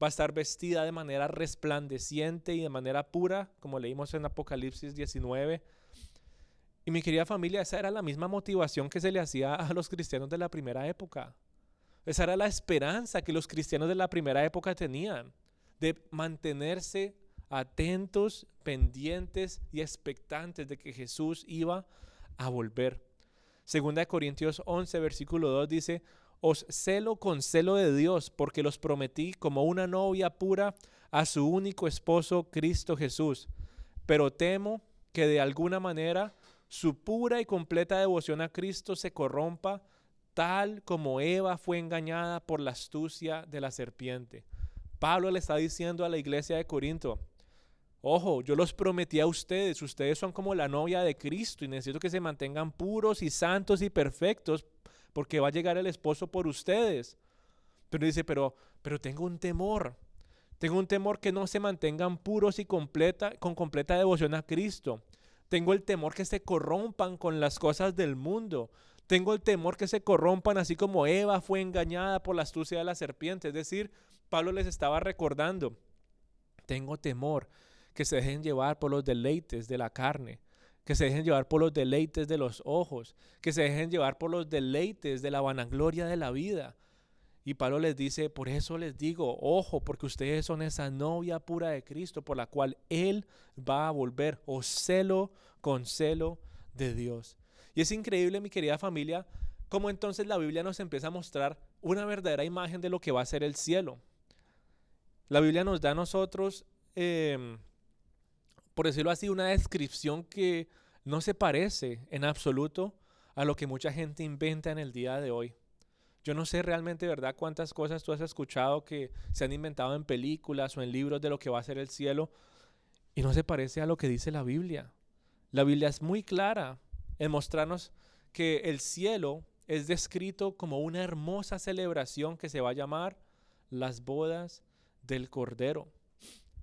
va a estar vestida de manera resplandeciente y de manera pura, como leímos en Apocalipsis 19. Y mi querida familia, esa era la misma motivación que se le hacía a los cristianos de la primera época. Esa era la esperanza que los cristianos de la primera época tenían, de mantenerse atentos, pendientes y expectantes de que Jesús iba a volver. Segunda de Corintios 11, versículo 2 dice: os celo con celo de Dios, porque los prometí como una novia pura a su único esposo, Cristo Jesús. Pero temo que de alguna manera su pura y completa devoción a Cristo se corrompa, tal como Eva fue engañada por la astucia de la serpiente. Pablo le está diciendo a la iglesia de Corinto: ojo, yo los prometí a ustedes, ustedes son como la novia de Cristo y necesito que se mantengan puros y santos y perfectos porque va a llegar el esposo por ustedes. Pero dice, pero tengo un temor que no se mantengan puros y con completa devoción a Cristo. Tengo el temor que se corrompan con las cosas del mundo. Tengo el temor que se corrompan así como Eva fue engañada por la astucia de la serpiente. Es decir, Pablo les estaba recordando, tengo temor que se dejen llevar por los deleites de la carne, que se dejen llevar por los deleites de los ojos, que se dejen llevar por los deleites de la vanagloria de la vida. Y Pablo les dice, por eso les digo, ojo, porque ustedes son esa novia pura de Cristo por la cual Él va a volver, os celo con celo de Dios. Y es increíble, mi querida familia, cómo entonces la Biblia nos empieza a mostrar una verdadera imagen de lo que va a ser el cielo. La Biblia nos da a nosotros, por decirlo así, una descripción que no se parece en absoluto a lo que mucha gente inventa en el día de hoy. Yo no sé realmente, ¿verdad?, cuántas cosas tú has escuchado que se han inventado en películas o en libros de lo que va a ser el cielo y no se parece a lo que dice la Biblia. La Biblia es muy clara en mostrarnos que el cielo es descrito como una hermosa celebración que se va a llamar las bodas del Cordero.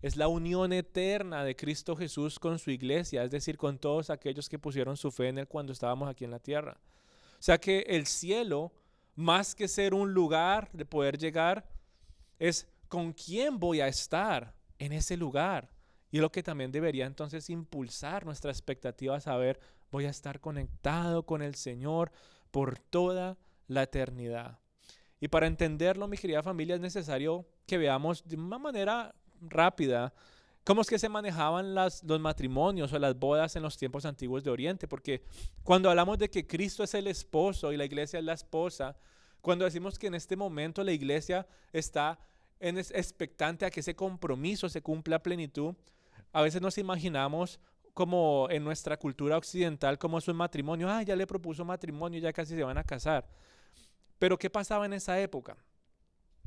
Es la unión eterna de Cristo Jesús con su iglesia, es decir, con todos aquellos que pusieron su fe en Él cuando estábamos aquí en la tierra. O sea que el cielo, más que ser un lugar de poder llegar, es con quién voy a estar en ese lugar. Y lo que también debería entonces impulsar nuestra expectativa, saber, voy a estar conectado con el Señor por toda la eternidad. Y para entenderlo, mi querida familia, es necesario que veamos de una manera rápida cómo es que se manejaban los matrimonios o las bodas en los tiempos antiguos de Oriente, porque cuando hablamos de que Cristo es el esposo y la iglesia es la esposa, cuando decimos que en este momento la iglesia está expectante a que ese compromiso se cumpla a plenitud, a veces nos imaginamos como en nuestra cultura occidental como es un matrimonio, ya le propuso matrimonio, ya casi se van a casar. Pero ¿qué pasaba en esa época?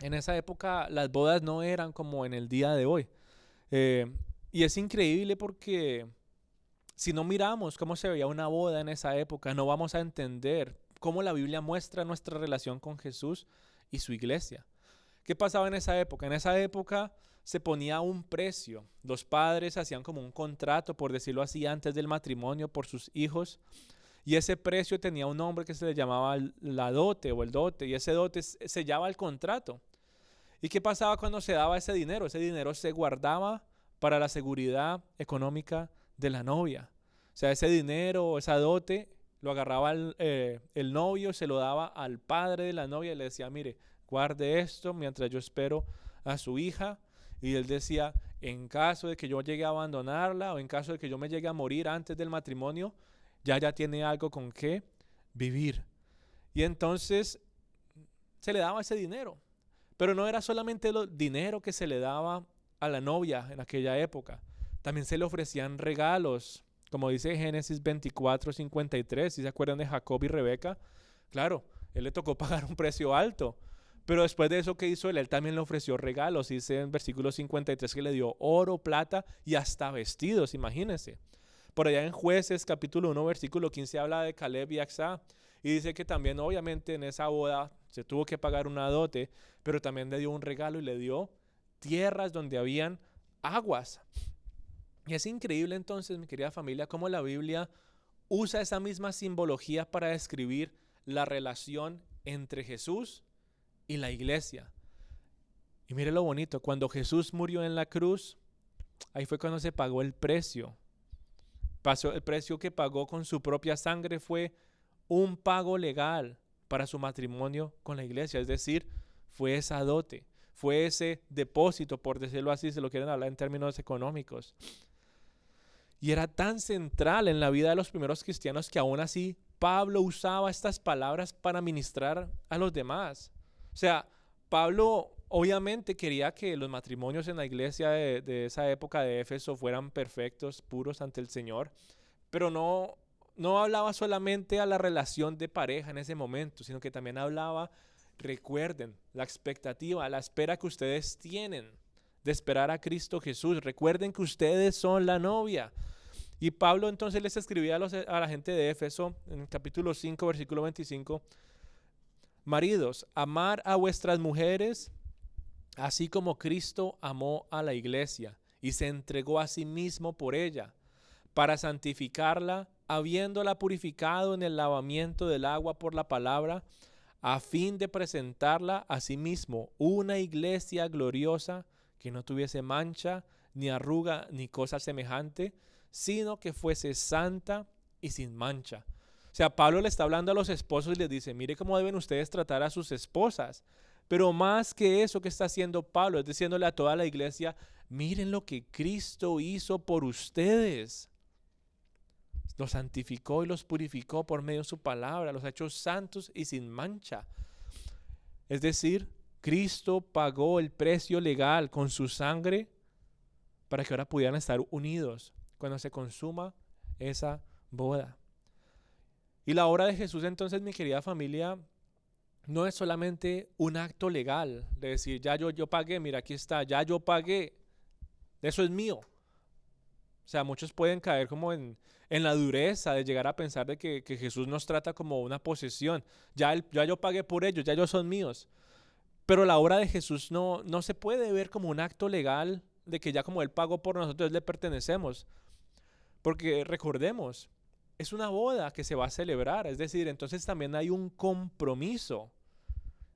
En esa época las bodas no eran como en el día de hoy. Y es increíble porque si no miramos cómo se veía una boda en esa época, no vamos a entender cómo la Biblia muestra nuestra relación con Jesús y su iglesia. ¿Qué pasaba en esa época? En esa época se ponía un precio. Los padres hacían como un contrato, por decirlo así, antes del matrimonio por sus hijos. Y ese precio tenía un nombre que se le llamaba la dote o el dote. Y ese dote sellaba el contrato. ¿Y qué pasaba cuando se daba ese dinero? Ese dinero se guardaba para la seguridad económica de la novia. O sea, ese dinero, esa dote, lo agarraba el novio, se lo daba al padre de la novia y le decía, mire, guarde esto mientras yo espero a su hija. Y él decía, en caso de que yo llegue a abandonarla o en caso de que yo me llegue a morir antes del matrimonio, ya tiene algo con qué vivir. Y entonces se le daba ese dinero. Pero no era solamente el dinero que se le daba a la novia en aquella época. También se le ofrecían regalos, como dice Génesis 24:53. Si se acuerdan de Jacob y Rebeca, claro, él le tocó pagar un precio alto. Pero después de eso, ¿qué hizo él? Él también le ofreció regalos. Dice en versículo 53 que le dio oro, plata y hasta vestidos, imagínense. Por allá en Jueces capítulo 1 versículo 15 habla de Caleb y Axá y dice que también obviamente en esa boda se tuvo que pagar una dote, pero también le dio un regalo y le dio tierras donde habían aguas. Y es increíble entonces, mi querida familia, cómo la Biblia usa esa misma simbología para describir la relación entre Jesús y la iglesia. Y mire lo bonito, cuando Jesús murió en la cruz, ahí fue cuando se pagó el precio. El precio que pagó con su propia sangre fue un pago legal para su matrimonio con la iglesia. Es decir, fue esa dote, fue ese depósito, por decirlo así, si lo quieren hablar en términos económicos. Y era tan central en la vida de los primeros cristianos que aún así Pablo usaba estas palabras para ministrar a los demás. O sea, Pablo obviamente quería que los matrimonios en la iglesia de esa época de Éfeso fueran perfectos, puros ante el Señor, pero no hablaba solamente a la relación de pareja en ese momento, sino que también hablaba, recuerden, la expectativa, la espera que ustedes tienen de esperar a Cristo Jesús. Recuerden que ustedes son la novia. Y Pablo entonces les escribía a la gente de Éfeso en el capítulo 5, versículo 25, maridos, amar a vuestras mujeres, así como Cristo amó a la iglesia y se entregó a sí mismo por ella, para santificarla, habiéndola purificado en el lavamiento del agua por la palabra, a fin de presentarla a sí mismo una iglesia gloriosa, que no tuviese mancha, ni arruga, ni cosa semejante, sino que fuese santa y sin mancha. O sea, Pablo le está hablando a los esposos y les dice, mire cómo deben ustedes tratar a sus esposas. Pero más que eso que está haciendo Pablo, es diciéndole a toda la iglesia, miren lo que Cristo hizo por ustedes. Los santificó y los purificó por medio de su palabra, los ha hecho santos y sin mancha. Es decir, Cristo pagó el precio legal con su sangre para que ahora pudieran estar unidos cuando se consuma esa boda. Y la obra de Jesús entonces, mi querida familia, no es solamente un acto legal de decir, ya yo pagué, mira aquí está, ya yo pagué, eso es mío. O sea, muchos pueden caer como en la dureza de llegar a pensar de que Jesús nos trata como una posesión. Ya yo pagué por ellos, ya ellos son míos. Pero la obra de Jesús no se puede ver como un acto legal de que ya como Él pagó por nosotros le pertenecemos. Porque recordemos, es una boda que se va a celebrar. Es decir, entonces también hay un compromiso,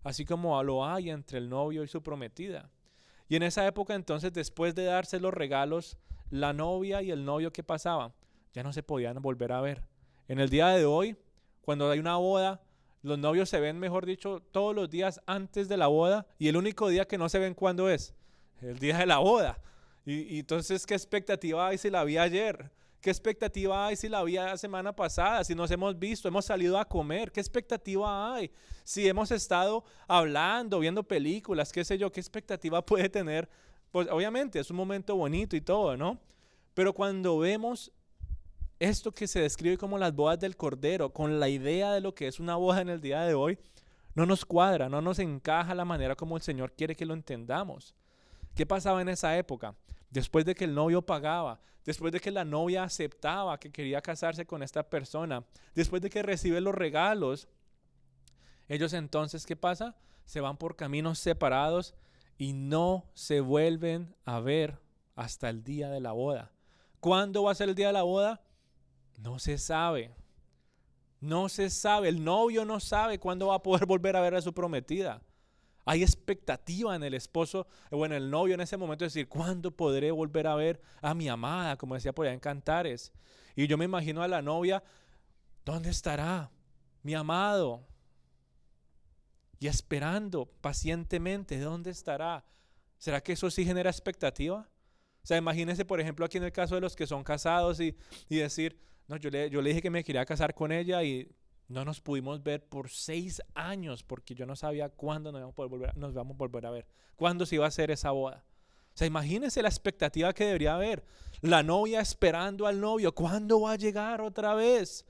así como lo hay entre el novio y su prometida. Y en esa época entonces, después de darse los regalos, la novia y el novio, ¿qué pasaba? Ya no se podían volver a ver. En el día de hoy, cuando hay una boda, los novios se ven, mejor dicho, todos los días antes de la boda, y el único día que no se ven, ¿cuándo es? El día de la boda. Y entonces, ¿qué expectativa hay si la vi ayer? ¿Qué expectativa hay si la vi la semana pasada? Si nos hemos visto, hemos salido a comer. ¿Qué expectativa hay? Si hemos estado hablando, viendo películas, qué sé yo, ¿qué expectativa puede tener? Pues obviamente es un momento bonito y todo, ¿no? Pero cuando vemos esto que se describe como las bodas del Cordero, con la idea de lo que es una boda en el día de hoy, no nos cuadra, no nos encaja la manera como el Señor quiere que lo entendamos. ¿Qué pasaba en esa época? Después de que el novio pagaba, después de que la novia aceptaba que quería casarse con esta persona, después de que recibe los regalos, ellos entonces, ¿qué pasa? Se van por caminos separados y no se vuelven a ver hasta el día de la boda. ¿Cuándo va a ser el día de la boda? No se sabe. No se sabe. El novio no sabe cuándo va a poder volver a ver a su prometida. Hay expectativa en el esposo o en el novio en ese momento de decir, ¿cuándo podré volver a ver a mi amada? Como decía por allá en Cantares. Y yo me imagino a la novia, ¿dónde estará mi amado? Y esperando pacientemente, ¿dónde estará? ¿Será que eso sí genera expectativa? O sea, imagínense, por ejemplo, aquí en el caso de los que son casados y decir, no, yo le dije que me quería casar con ella y no nos pudimos ver por 6 años porque yo no sabía cuándo nos vamos a volver a ver, cuándo se iba a hacer esa boda. O sea, imagínense la expectativa que debería haber. La novia esperando al novio, ¿cuándo va a llegar otra vez?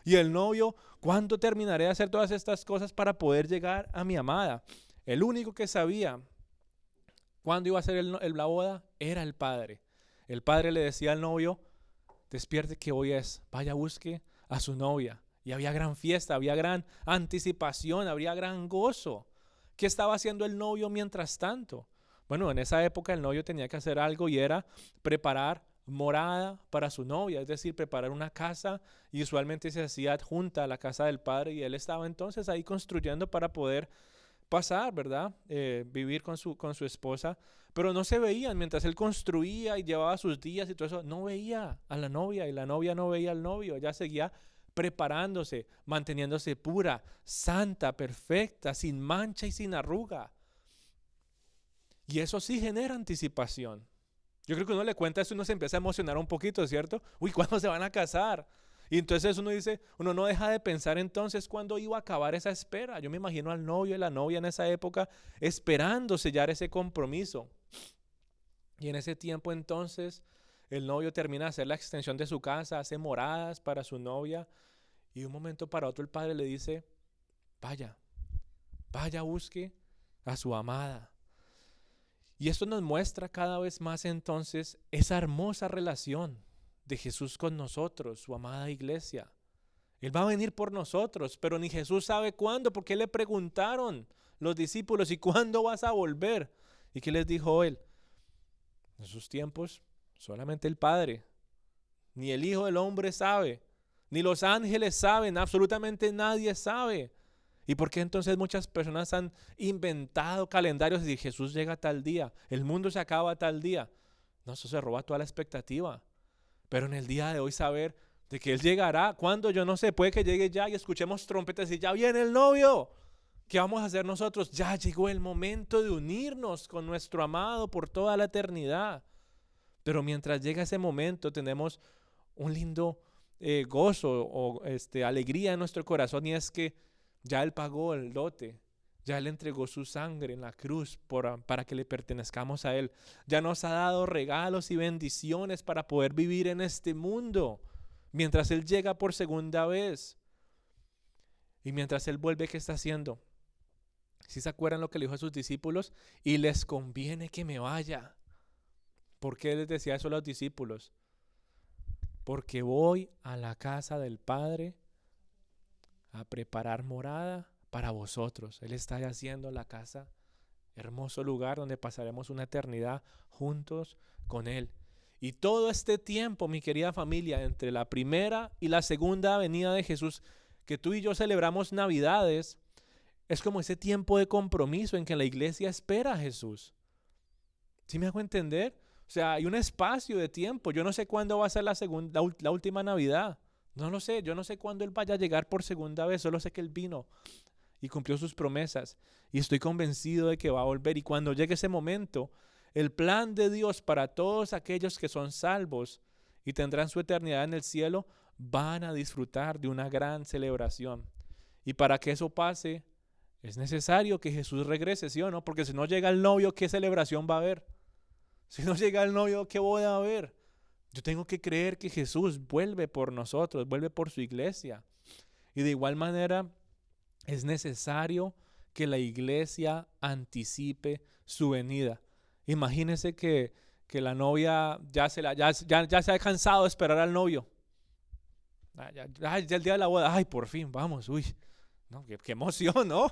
Y el novio, ¿cuándo terminaré de hacer todas estas cosas para poder llegar a mi amada? El único que sabía cuándo iba a ser la boda era el padre. El padre le decía al novio, despierte que hoy es, vaya, busque a su novia. Y había gran fiesta, había gran anticipación, había gran gozo. ¿Qué estaba haciendo el novio mientras tanto? Bueno, en esa época el novio tenía que hacer algo y era preparar morada para su novia, es decir, preparar una casa, y usualmente se hacía adjunta a la casa del padre, y él estaba entonces ahí construyendo para poder pasar, ¿verdad? Vivir con su esposa, pero no se veían mientras él construía y llevaba sus días y todo eso, no veía a la novia y la novia no veía al novio, ella seguía preparándose, manteniéndose pura, santa, perfecta, sin mancha y sin arruga. Y eso sí genera anticipación. Yo creo que uno le cuenta eso y uno se empieza a emocionar un poquito, ¿cierto? Uy, ¿cuándo se van a casar? Y entonces uno dice, uno no deja de pensar entonces cuándo iba a acabar esa espera. Yo me imagino al novio y la novia en esa época esperando sellar ese compromiso. Y en ese tiempo entonces el novio termina de hacer la extensión de su casa, hace moradas para su novia, y de un momento para otro el padre le dice, vaya, vaya, busque a su amada. Y esto nos muestra cada vez más entonces esa hermosa relación de Jesús con nosotros, su amada iglesia. Él va a venir por nosotros, pero ni Jesús sabe cuándo, porque le preguntaron los discípulos, ¿y cuándo vas a volver? ¿Y qué les dijo él? En sus tiempos, solamente el Padre, ni el Hijo del Hombre sabe, ni los ángeles saben, absolutamente nadie sabe. ¿Y por qué entonces muchas personas han inventado calendarios y Jesús llega tal día, el mundo se acaba tal día? No, eso se roba toda la expectativa. Pero en el día de hoy saber de que Él llegará, cuando yo no sé, puede que llegue ya y escuchemos trompetas y ya viene el novio. ¿Qué vamos a hacer nosotros? Ya llegó el momento de unirnos con nuestro amado por toda la eternidad. Pero mientras llega ese momento tenemos un lindo gozo o alegría en nuestro corazón, y es que ya Él pagó el dote, ya Él entregó su sangre en la cruz para que le pertenezcamos a Él. Ya nos ha dado regalos y bendiciones para poder vivir en este mundo mientras Él llega por segunda vez. Y mientras Él vuelve, ¿qué está haciendo? ¿Sí se acuerdan lo que le dijo a sus discípulos? Y les conviene que me vaya. ¿Por qué les decía eso a los discípulos? Porque voy a la casa del Padre a preparar morada para vosotros. Él está haciendo la casa, hermoso lugar donde pasaremos una eternidad juntos con Él. Y todo este tiempo, mi querida familia, entre la primera y la segunda venida de Jesús, que tú y yo celebramos Navidades, es como ese tiempo de compromiso en que la iglesia espera a Jesús. ¿Sí me hago entender? O sea, hay un espacio de tiempo. Yo no sé cuándo va a ser la última Navidad. No lo sé. Yo no sé cuándo Él vaya a llegar por segunda vez. Solo sé que Él vino y cumplió sus promesas. Y estoy convencido de que va a volver. Y cuando llegue ese momento, el plan de Dios para todos aquellos que son salvos y tendrán su eternidad en el cielo, van a disfrutar de una gran celebración. Y para que eso pase, es necesario que Jesús regrese, ¿sí o no? Porque si no llega el novio, ¿qué celebración va a haber? Si no llega el novio, ¿qué boda va a haber? Yo tengo que creer que Jesús vuelve por nosotros, vuelve por su iglesia. Y de igual manera, es necesario que la iglesia anticipe su venida. Imagínense que la novia ya se ha cansado de esperar al novio. Ya el día de la boda, ay, por fin, vamos, uy, no, qué emoción, ¿no?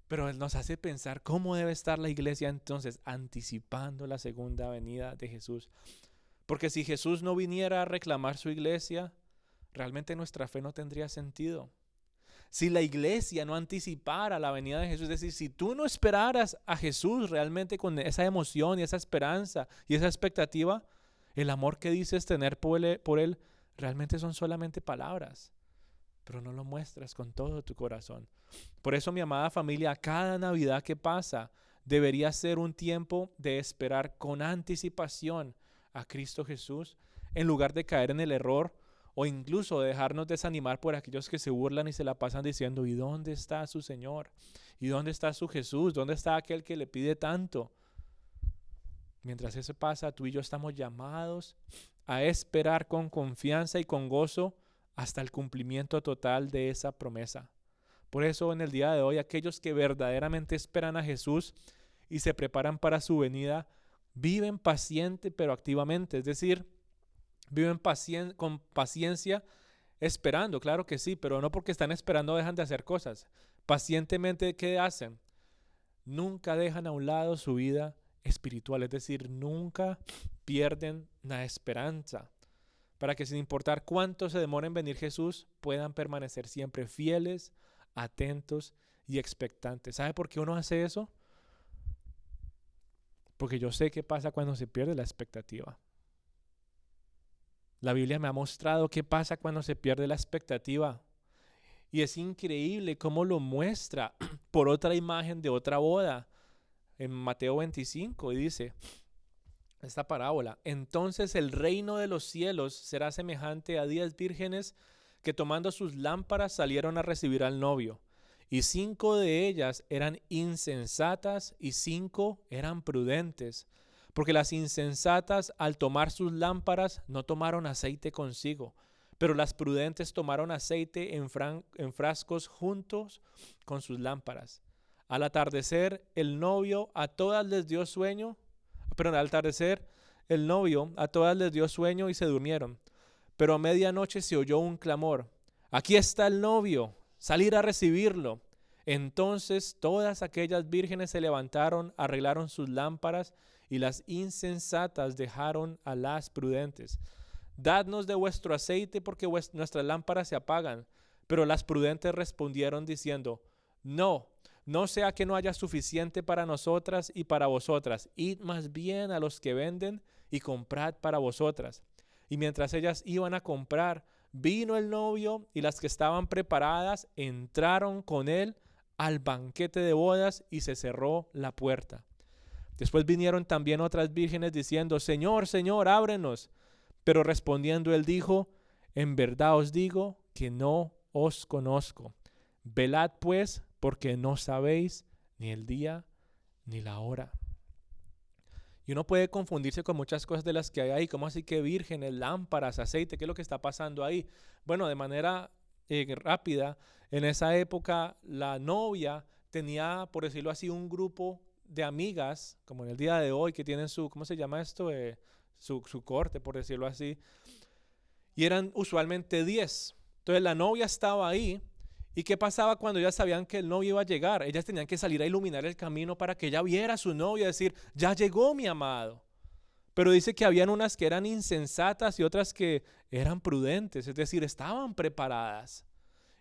Pero Él nos hace pensar cómo debe estar la iglesia entonces, anticipando la segunda venida de Jesús. Porque si Jesús no viniera a reclamar su iglesia, realmente nuestra fe no tendría sentido. Si la iglesia no anticipara la venida de Jesús, es decir, si tú no esperaras a Jesús realmente con esa emoción y esa esperanza y esa expectativa, el amor que dices tener por él realmente son solamente palabras, pero no lo muestras con todo tu corazón. Por eso, mi amada familia, cada Navidad que pasa debería ser un tiempo de esperar con anticipación a Cristo Jesús, en lugar de caer en el error o incluso dejarnos desanimar por aquellos que se burlan y se la pasan diciendo, ¿y dónde está su Señor? ¿Y dónde está su Jesús? ¿Dónde está aquel que le pide tanto? Mientras eso pasa, tú y yo estamos llamados a esperar con confianza y con gozo hasta el cumplimiento total de esa promesa. Por eso en el día de hoy, aquellos que verdaderamente esperan a Jesús y se preparan para su venida, viven paciente pero activamente, es decir, Viven con paciencia esperando, claro que sí, pero no porque están esperando dejan de hacer cosas. Pacientemente, ¿qué hacen? Nunca dejan a un lado su vida espiritual, es decir, nunca pierden la esperanza, para que sin importar cuánto se demore en venir Jesús, puedan permanecer siempre fieles, atentos y expectantes. ¿Sabe por qué uno hace eso? Porque yo sé qué pasa cuando se pierde la expectativa. La Biblia me ha mostrado qué pasa cuando se pierde la expectativa. Y es increíble cómo lo muestra por otra imagen de otra boda. En Mateo 25 y dice esta parábola: entonces el reino de los cielos será semejante a 10 vírgenes que tomando sus lámparas salieron a recibir al novio. Y 5 de ellas eran insensatas y 5 eran prudentes. Porque las insensatas al tomar sus lámparas no tomaron aceite consigo, pero las prudentes tomaron aceite en frascos juntos con sus lámparas. Al atardecer el novio a todas les dio sueño, al atardecer el novio a todas les dio sueño y se durmieron. Pero a medianoche se oyó un clamor: aquí está el novio, salir a recibirlo. Entonces todas aquellas vírgenes se levantaron, arreglaron sus lámparas, y las insensatas dejaron a las prudentes. Dadnos de vuestro aceite, porque nuestras lámparas se apagan. Pero las prudentes respondieron diciendo: no, no sea que no haya suficiente para nosotras y para vosotras. Id más bien a los que venden y comprad para vosotras. Y mientras ellas iban a comprar, vino el novio, y las que estaban preparadas entraron con él al banquete de bodas, y se cerró la puerta. Después vinieron también otras vírgenes diciendo: Señor, Señor, ábrenos. Pero respondiendo él dijo: en verdad os digo que no os conozco. Velad pues, porque no sabéis ni el día ni la hora. Y uno puede confundirse con muchas cosas de las que hay ahí. ¿Cómo así que vírgenes, lámparas, aceite? ¿Qué es lo que está pasando ahí? Bueno, de manera rápida, en esa época la novia tenía, por decirlo así, un grupo de amigas, como en el día de hoy, que tienen su, ¿cómo se llama esto? Su corte, por decirlo así. Y eran usualmente 10. Entonces la novia estaba ahí. ¿Y qué pasaba cuando ellas sabían que el novio iba a llegar? Ellas tenían que salir a iluminar el camino para que ella viera a su novio y decir: ya llegó mi amado. Pero dice que habían unas que eran insensatas y otras que eran prudentes, es decir, estaban preparadas.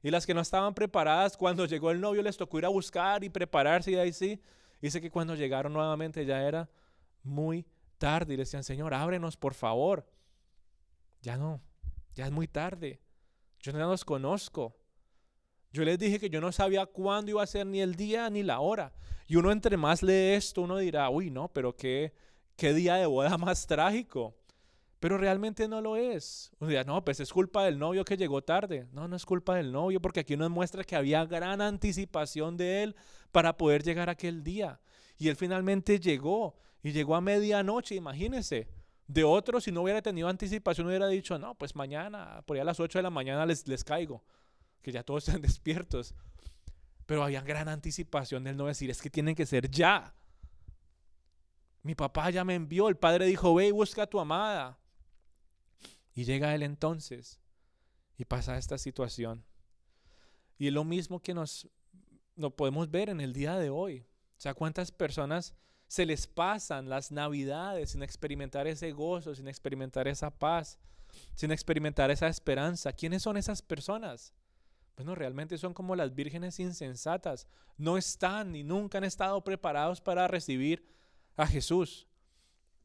Y las que no estaban preparadas, cuando llegó el novio les tocó ir a buscar y prepararse, y ahí sí, dice que cuando llegaron nuevamente ya era muy tarde y le decían: Señor, ábrenos por favor. Ya no, ya es muy tarde. Yo no los conozco. Yo les dije que yo no sabía cuándo iba a ser, ni el día ni la hora. Y uno, entre más lee esto, uno dirá: uy, no, pero qué día de boda más trágico. Pero realmente no lo es. Uno dirá: no, pues es culpa del novio que llegó tarde. No, no es culpa del novio, porque aquí nos muestra que había gran anticipación de él para poder llegar a aquel día. Y él finalmente llegó, y llegó a medianoche, imagínense. De otro, si no hubiera tenido anticipación, hubiera dicho: no, pues mañana, por ahí a las 8 de la mañana les caigo, que ya todos están despiertos. Pero había gran anticipación del no decir: es que tienen que ser ya. Mi papá ya me envió, el padre dijo: ve y busca a tu amada. Y llega él entonces y pasa esta situación. Y es lo mismo que nos podemos ver en el día de hoy. O sea, cuántas personas se les pasan las navidades sin experimentar ese gozo, sin experimentar esa paz, sin experimentar esa esperanza. ¿Quiénes son esas personas? Bueno, realmente son como las vírgenes insensatas. No están ni nunca han estado preparados para recibir a Jesús.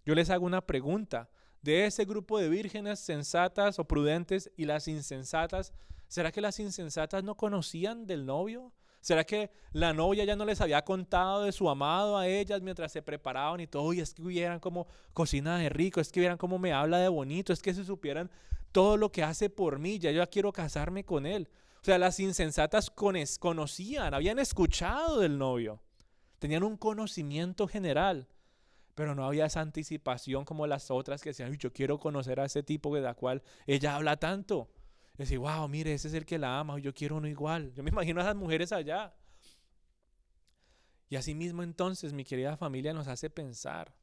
Yo les hago una pregunta: de ese grupo de vírgenes sensatas o prudentes y las insensatas, ¿será que las insensatas no conocían del novio? ¿Será que la novia ya no les había contado de su amado a ellas mientras se preparaban y todo? Y es que vieran cómo cocina de rico, es que vieran cómo me habla de bonito, es que se supieran todo lo que hace por mí, ya yo quiero casarme con él. O sea, las insensatas conocían, habían escuchado del novio, tenían un conocimiento general. Pero no había esa anticipación como las otras que decían: yo quiero conocer a ese tipo de la cual ella habla tanto. Decir: wow, mire, ese es el que la ama, yo quiero uno igual. Yo me imagino a esas mujeres allá. Y así mismo entonces, mi querida familia, nos hace pensar: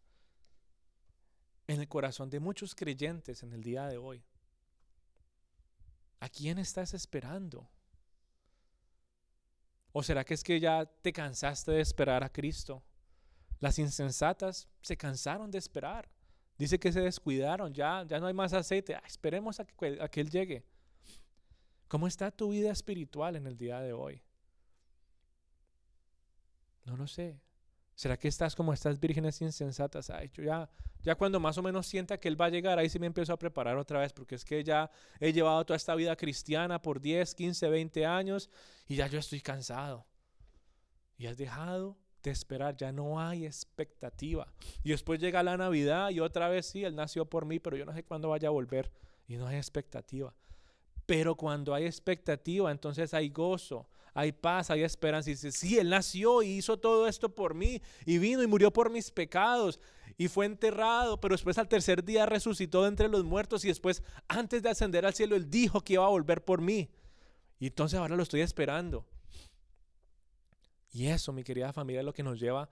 en el corazón de muchos creyentes en el día de hoy. ¿A quién estás esperando? ¿O será que es que ya te cansaste de esperar a Cristo? Las insensatas se cansaron de esperar. Dice que se descuidaron, ya no hay más aceite. Esperemos a que Él llegue. ¿Cómo está tu vida espiritual en el día de hoy? No lo sé. ¿Será que estás como estas vírgenes insensatas? Ay, yo ya cuando más o menos sienta que Él va a llegar, ahí sí me empiezo a preparar otra vez, porque es que ya he llevado toda esta vida cristiana por 10, 15, 20 años y ya yo estoy cansado. Y has dejado de esperar, ya no hay expectativa. Y después llega la Navidad y otra vez sí, Él nació por mí, pero yo no sé cuándo vaya a volver y no hay expectativa. Pero cuando hay expectativa, entonces hay gozo, hay paz, hay esperanza. Y dice, sí, Él nació y hizo todo esto por mí y vino y murió por mis pecados y fue enterrado, pero después al tercer día resucitó de entre los muertos y después antes de ascender al cielo Él dijo que iba a volver por mí. Y entonces ahora lo estoy esperando. Y eso, mi querida familia, es lo que nos lleva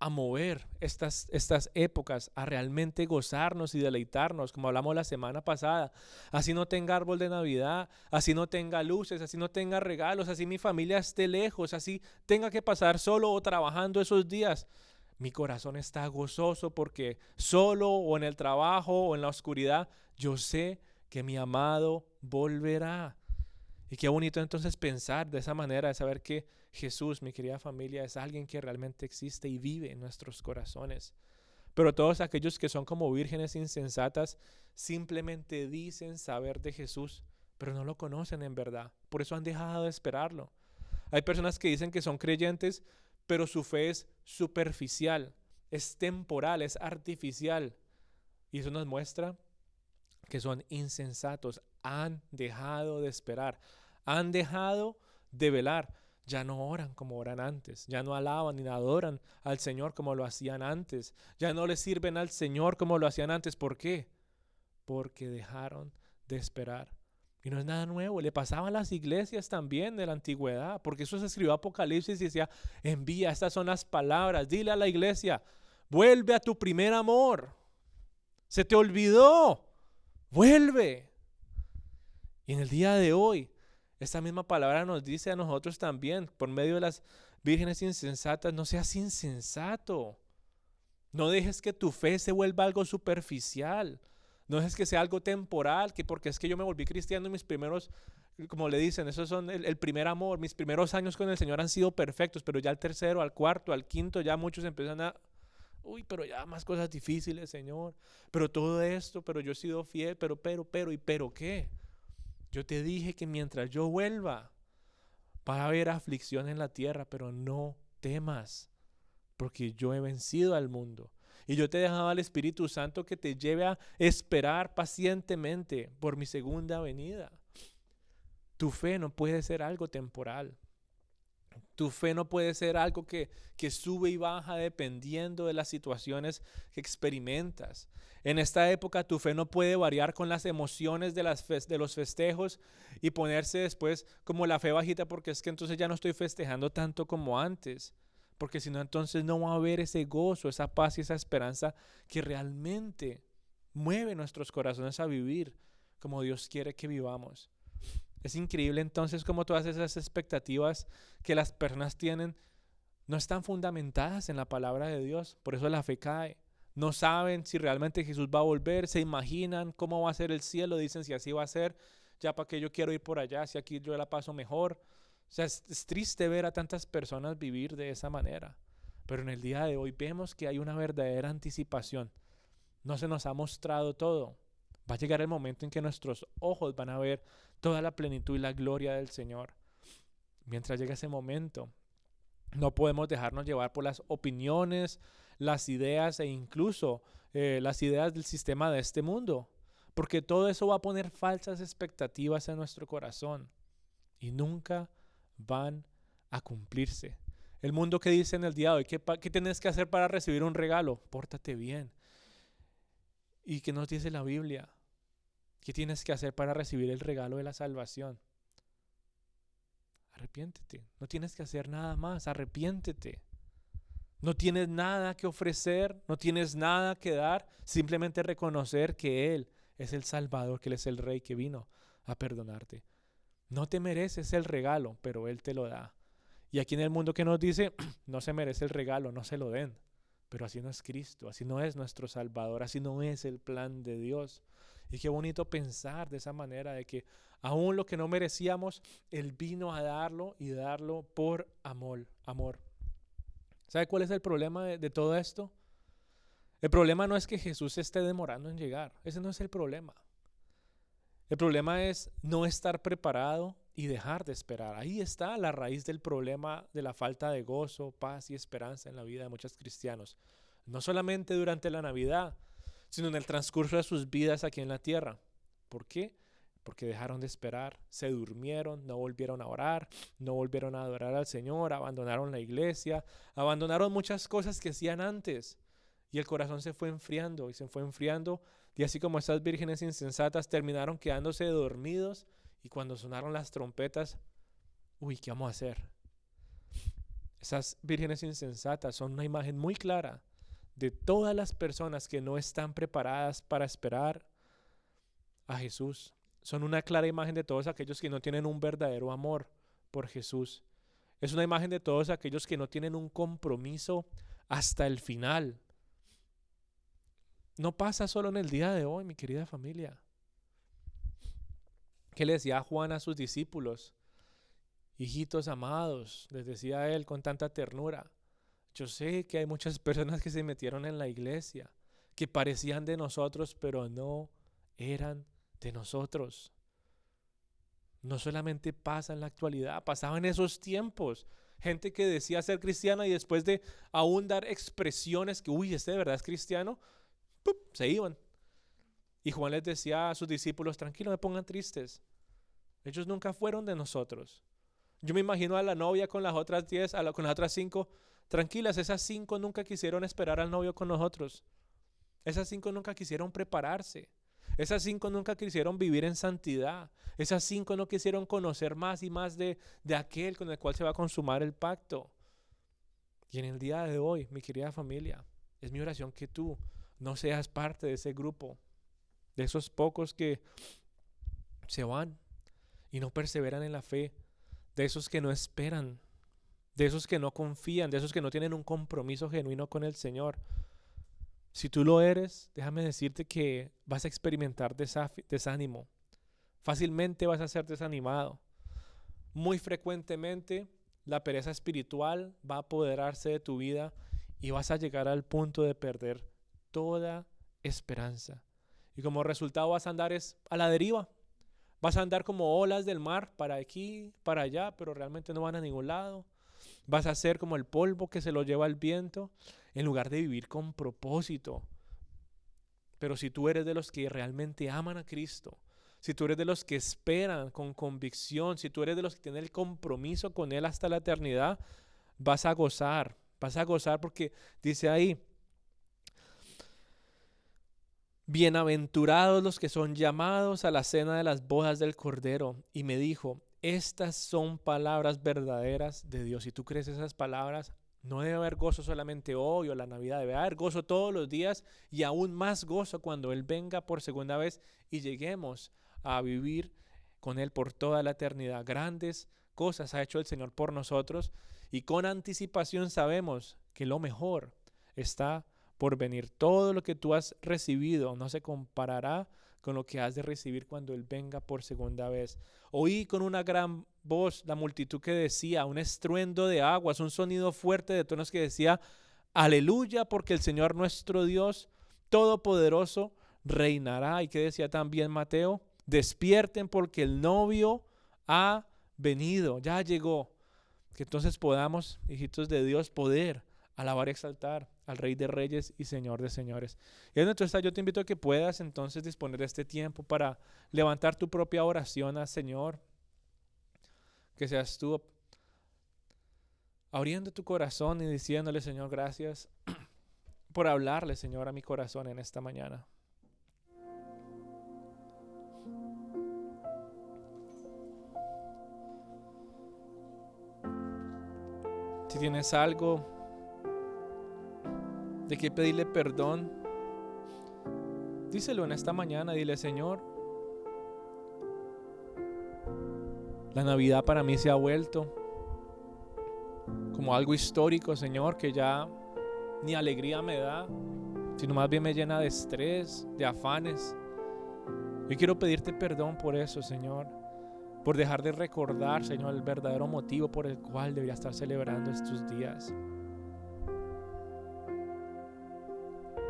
a mover estas épocas, a realmente gozarnos y deleitarnos, como hablamos la semana pasada. Así no tenga árbol de Navidad, así no tenga luces, así no tenga regalos, así mi familia esté lejos, así tenga que pasar solo o trabajando esos días. Mi corazón está gozoso porque solo o en el trabajo o en la oscuridad, yo sé que mi amado volverá. Y qué bonito entonces pensar de esa manera, de saber que Jesús, mi querida familia, es alguien que realmente existe y vive en nuestros corazones. Pero todos aquellos que son como vírgenes insensatas simplemente dicen saber de Jesús, pero no lo conocen en verdad. Por eso han dejado de esperarlo. Hay personas que dicen que son creyentes, pero su fe es superficial, es temporal, es artificial. Y eso nos muestra que son insensatos, han dejado de esperar, han dejado de velar, ya no oran como oran antes, ya no alaban ni adoran al Señor como lo hacían antes, ya no le sirven al Señor como lo hacían antes. ¿Por qué? Porque dejaron de esperar. Y no es nada nuevo, le pasaba a las iglesias también de la antigüedad, porque eso se escribió Apocalipsis y decía, envía, estas son las palabras, dile a la iglesia, vuelve a tu primer amor, se te olvidó. Vuelve. Y en el día de hoy, esta misma palabra nos dice a nosotros también, por medio de las vírgenes insensatas, no seas insensato. No dejes que tu fe se vuelva algo superficial. No dejes que sea algo temporal, que porque es que yo me volví cristiano y mis primeros, como le dicen, esos son el primer amor, mis primeros años con el Señor han sido perfectos, pero ya al tercero, al cuarto, al quinto, ya muchos empiezan a... Uy, pero ya más cosas difíciles, Señor. Pero todo esto, pero yo he sido fiel, pero ¿qué? Yo te dije que mientras yo vuelva, va a haber aflicción en la tierra, pero no temas, porque yo he vencido al mundo. Y yo te he dejado al Espíritu Santo que te lleve a esperar pacientemente por mi segunda venida. Tu fe no puede ser algo temporal. Tu fe no puede ser algo que sube y baja dependiendo de las situaciones que experimentas. En esta época tu fe no puede variar con las emociones de los festejos y ponerse después como la fe bajita porque es que entonces ya no estoy festejando tanto como antes. Porque si no entonces no va a haber ese gozo, esa paz y esa esperanza que realmente mueve nuestros corazones a vivir como Dios quiere que vivamos. Es increíble entonces cómo todas esas expectativas que las personas tienen no están fundamentadas en la palabra de Dios. Por eso la fe cae. No saben si realmente Jesús va a volver, se imaginan cómo va a ser el cielo, dicen si así va a ser, ya para qué yo quiero ir por allá, si aquí yo la paso mejor. O sea, es triste ver a tantas personas vivir de esa manera. Pero en el día de hoy vemos que hay una verdadera anticipación. No se nos ha mostrado todo. Va a llegar el momento en que nuestros ojos van a ver toda la plenitud y la gloria del Señor. Mientras llegue ese momento, no podemos dejarnos llevar por las opiniones, las ideas e incluso las ideas del sistema de este mundo, porque todo eso va a poner falsas expectativas en nuestro corazón y nunca van a cumplirse. El mundo que dice en el día de hoy, ¿qué tienes que hacer para recibir un regalo? Pórtate bien. ¿Y qué nos dice la Biblia? ¿Qué tienes que hacer para recibir el regalo de la salvación? Arrepiéntete. No tienes que hacer nada más. Arrepiéntete. No tienes nada que ofrecer, no tienes nada que dar, simplemente reconocer que Él es el Salvador, que Él es el Rey que vino a perdonarte. No te mereces el regalo, pero Él te lo da. Y aquí en el mundo que nos dice, no se merece el regalo, no se lo den. Pero así no es Cristo, así no es nuestro Salvador, así no es el plan de Dios. Y qué bonito pensar de esa manera, de que aún lo que no merecíamos, Él vino a darlo y darlo por amor. ¿Sabe cuál es el problema de todo esto? El problema no es que Jesús se esté demorando en llegar, ese no es el problema. El problema es no estar preparado y dejar de esperar. Ahí está la raíz del problema de la falta de gozo, paz y esperanza en la vida de muchos cristianos. No solamente durante la Navidad, sino en el transcurso de sus vidas aquí en la tierra. ¿Por qué? Porque dejaron de esperar, se durmieron, no volvieron a orar, no volvieron a adorar al Señor, abandonaron la iglesia, abandonaron muchas cosas que hacían antes. Y el corazón se fue enfriando y se fue enfriando. Y así como estas vírgenes insensatas terminaron quedándose dormidos. Y cuando sonaron las trompetas, uy, ¿qué vamos a hacer? Esas vírgenes insensatas son una imagen muy clara de todas las personas que no están preparadas para esperar a Jesús. Son una clara imagen de todos aquellos que no tienen un verdadero amor por Jesús. Es una imagen de todos aquellos que no tienen un compromiso hasta el final. No pasa solo en el día de hoy, mi querida familia. ¿Qué le decía Juan a sus discípulos? Hijitos amados, les decía él con tanta ternura. Yo sé que hay muchas personas que se metieron en la iglesia, que parecían de nosotros, pero no eran de nosotros. No solamente pasa en la actualidad, pasaba en esos tiempos. Gente que decía ser cristiana y después de aún dar expresiones que, uy, este de verdad es cristiano, ¡pup!, se iban. Y Juan les decía a sus discípulos, tranquilos, no me pongan tristes. Ellos nunca fueron de nosotros. Yo me imagino a la novia con las otras 10, con las otras 5, tranquilas, esas 5 nunca quisieron esperar al novio con nosotros. Esas 5 nunca quisieron prepararse. Esas 5 nunca quisieron vivir en santidad. Esas 5 no quisieron conocer más y más de aquel con el cual se va a consumar el pacto. Y en el día de hoy, mi querida familia, es mi oración que tú no seas parte de ese grupo, de esos pocos que se van y no perseveran en la fe, de esos que no esperan, de esos que no confían, de esos que no tienen un compromiso genuino con el Señor. Si tú lo eres, déjame decirte que vas a experimentar desánimo. Fácilmente vas a ser desanimado. Muy frecuentemente la pereza espiritual va a apoderarse de tu vida y vas a llegar al punto de perder toda esperanza. Y como resultado vas a andar a la deriva. Vas a andar como olas del mar, para aquí, para allá, pero realmente no van a ningún lado. Vas a ser como el polvo que se lo lleva el viento, en lugar de vivir con propósito. Pero si tú eres de los que realmente aman a Cristo, si tú eres de los que esperan con convicción, si tú eres de los que tienen el compromiso con Él hasta la eternidad, vas a gozar porque dice ahí, bienaventurados los que son llamados a la cena de las bodas del Cordero. Y me dijo, estas son palabras verdaderas de Dios. Si tú crees esas palabras, no debe haber gozo solamente hoy o la Navidad, debe haber gozo todos los días y aún más gozo cuando Él venga por segunda vez y lleguemos a vivir con Él por toda la eternidad. Grandes cosas ha hecho el Señor por nosotros y con anticipación sabemos que lo mejor está por venir. Todo lo que tú has recibido no se comparará con lo que has de recibir cuando Él venga por segunda vez. Oí con una gran voz la multitud que decía, un estruendo de aguas, un sonido fuerte de tonos que decía, aleluya, porque el Señor nuestro Dios Todopoderoso reinará. Y que decía también Mateo, despierten porque el novio ha venido, ya llegó. Que entonces podamos, hijitos de Dios, poder alabar y exaltar al Rey de Reyes y Señor de Señores. Y entonces yo te invito a que puedas entonces disponer de este tiempo para levantar tu propia oración al Señor. Que seas tú abriendo tu corazón y diciéndole, Señor, gracias por hablarle, Señor, a mi corazón en esta mañana. Si tienes algo de qué pedirle perdón, díselo en esta mañana. Dile: Señor, la Navidad para mí se ha vuelto como algo histórico, Señor, que ya ni alegría me da, sino más bien me llena de estrés, de afanes. Yo quiero pedirte perdón por eso, Señor, por dejar de recordar, Señor, el verdadero motivo por el cual debería estar celebrando estos días.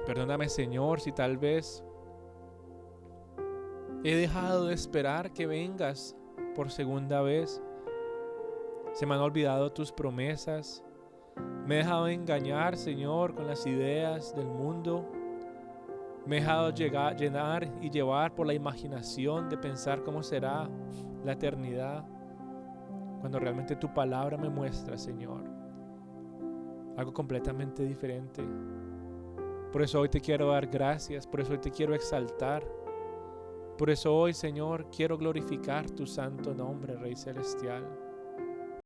Perdóname, Señor, si tal vez he dejado de esperar que vengas por segunda vez. Se me han olvidado tus promesas. Me he dejado engañar, Señor, con las ideas del mundo. Me he dejado llenar y llevar por la imaginación de pensar cómo será la eternidad, cuando realmente tu palabra me muestra, Señor, algo completamente diferente. Por eso hoy te quiero dar gracias, por eso hoy te quiero exaltar. Por eso hoy, Señor, quiero glorificar tu santo nombre, Rey Celestial.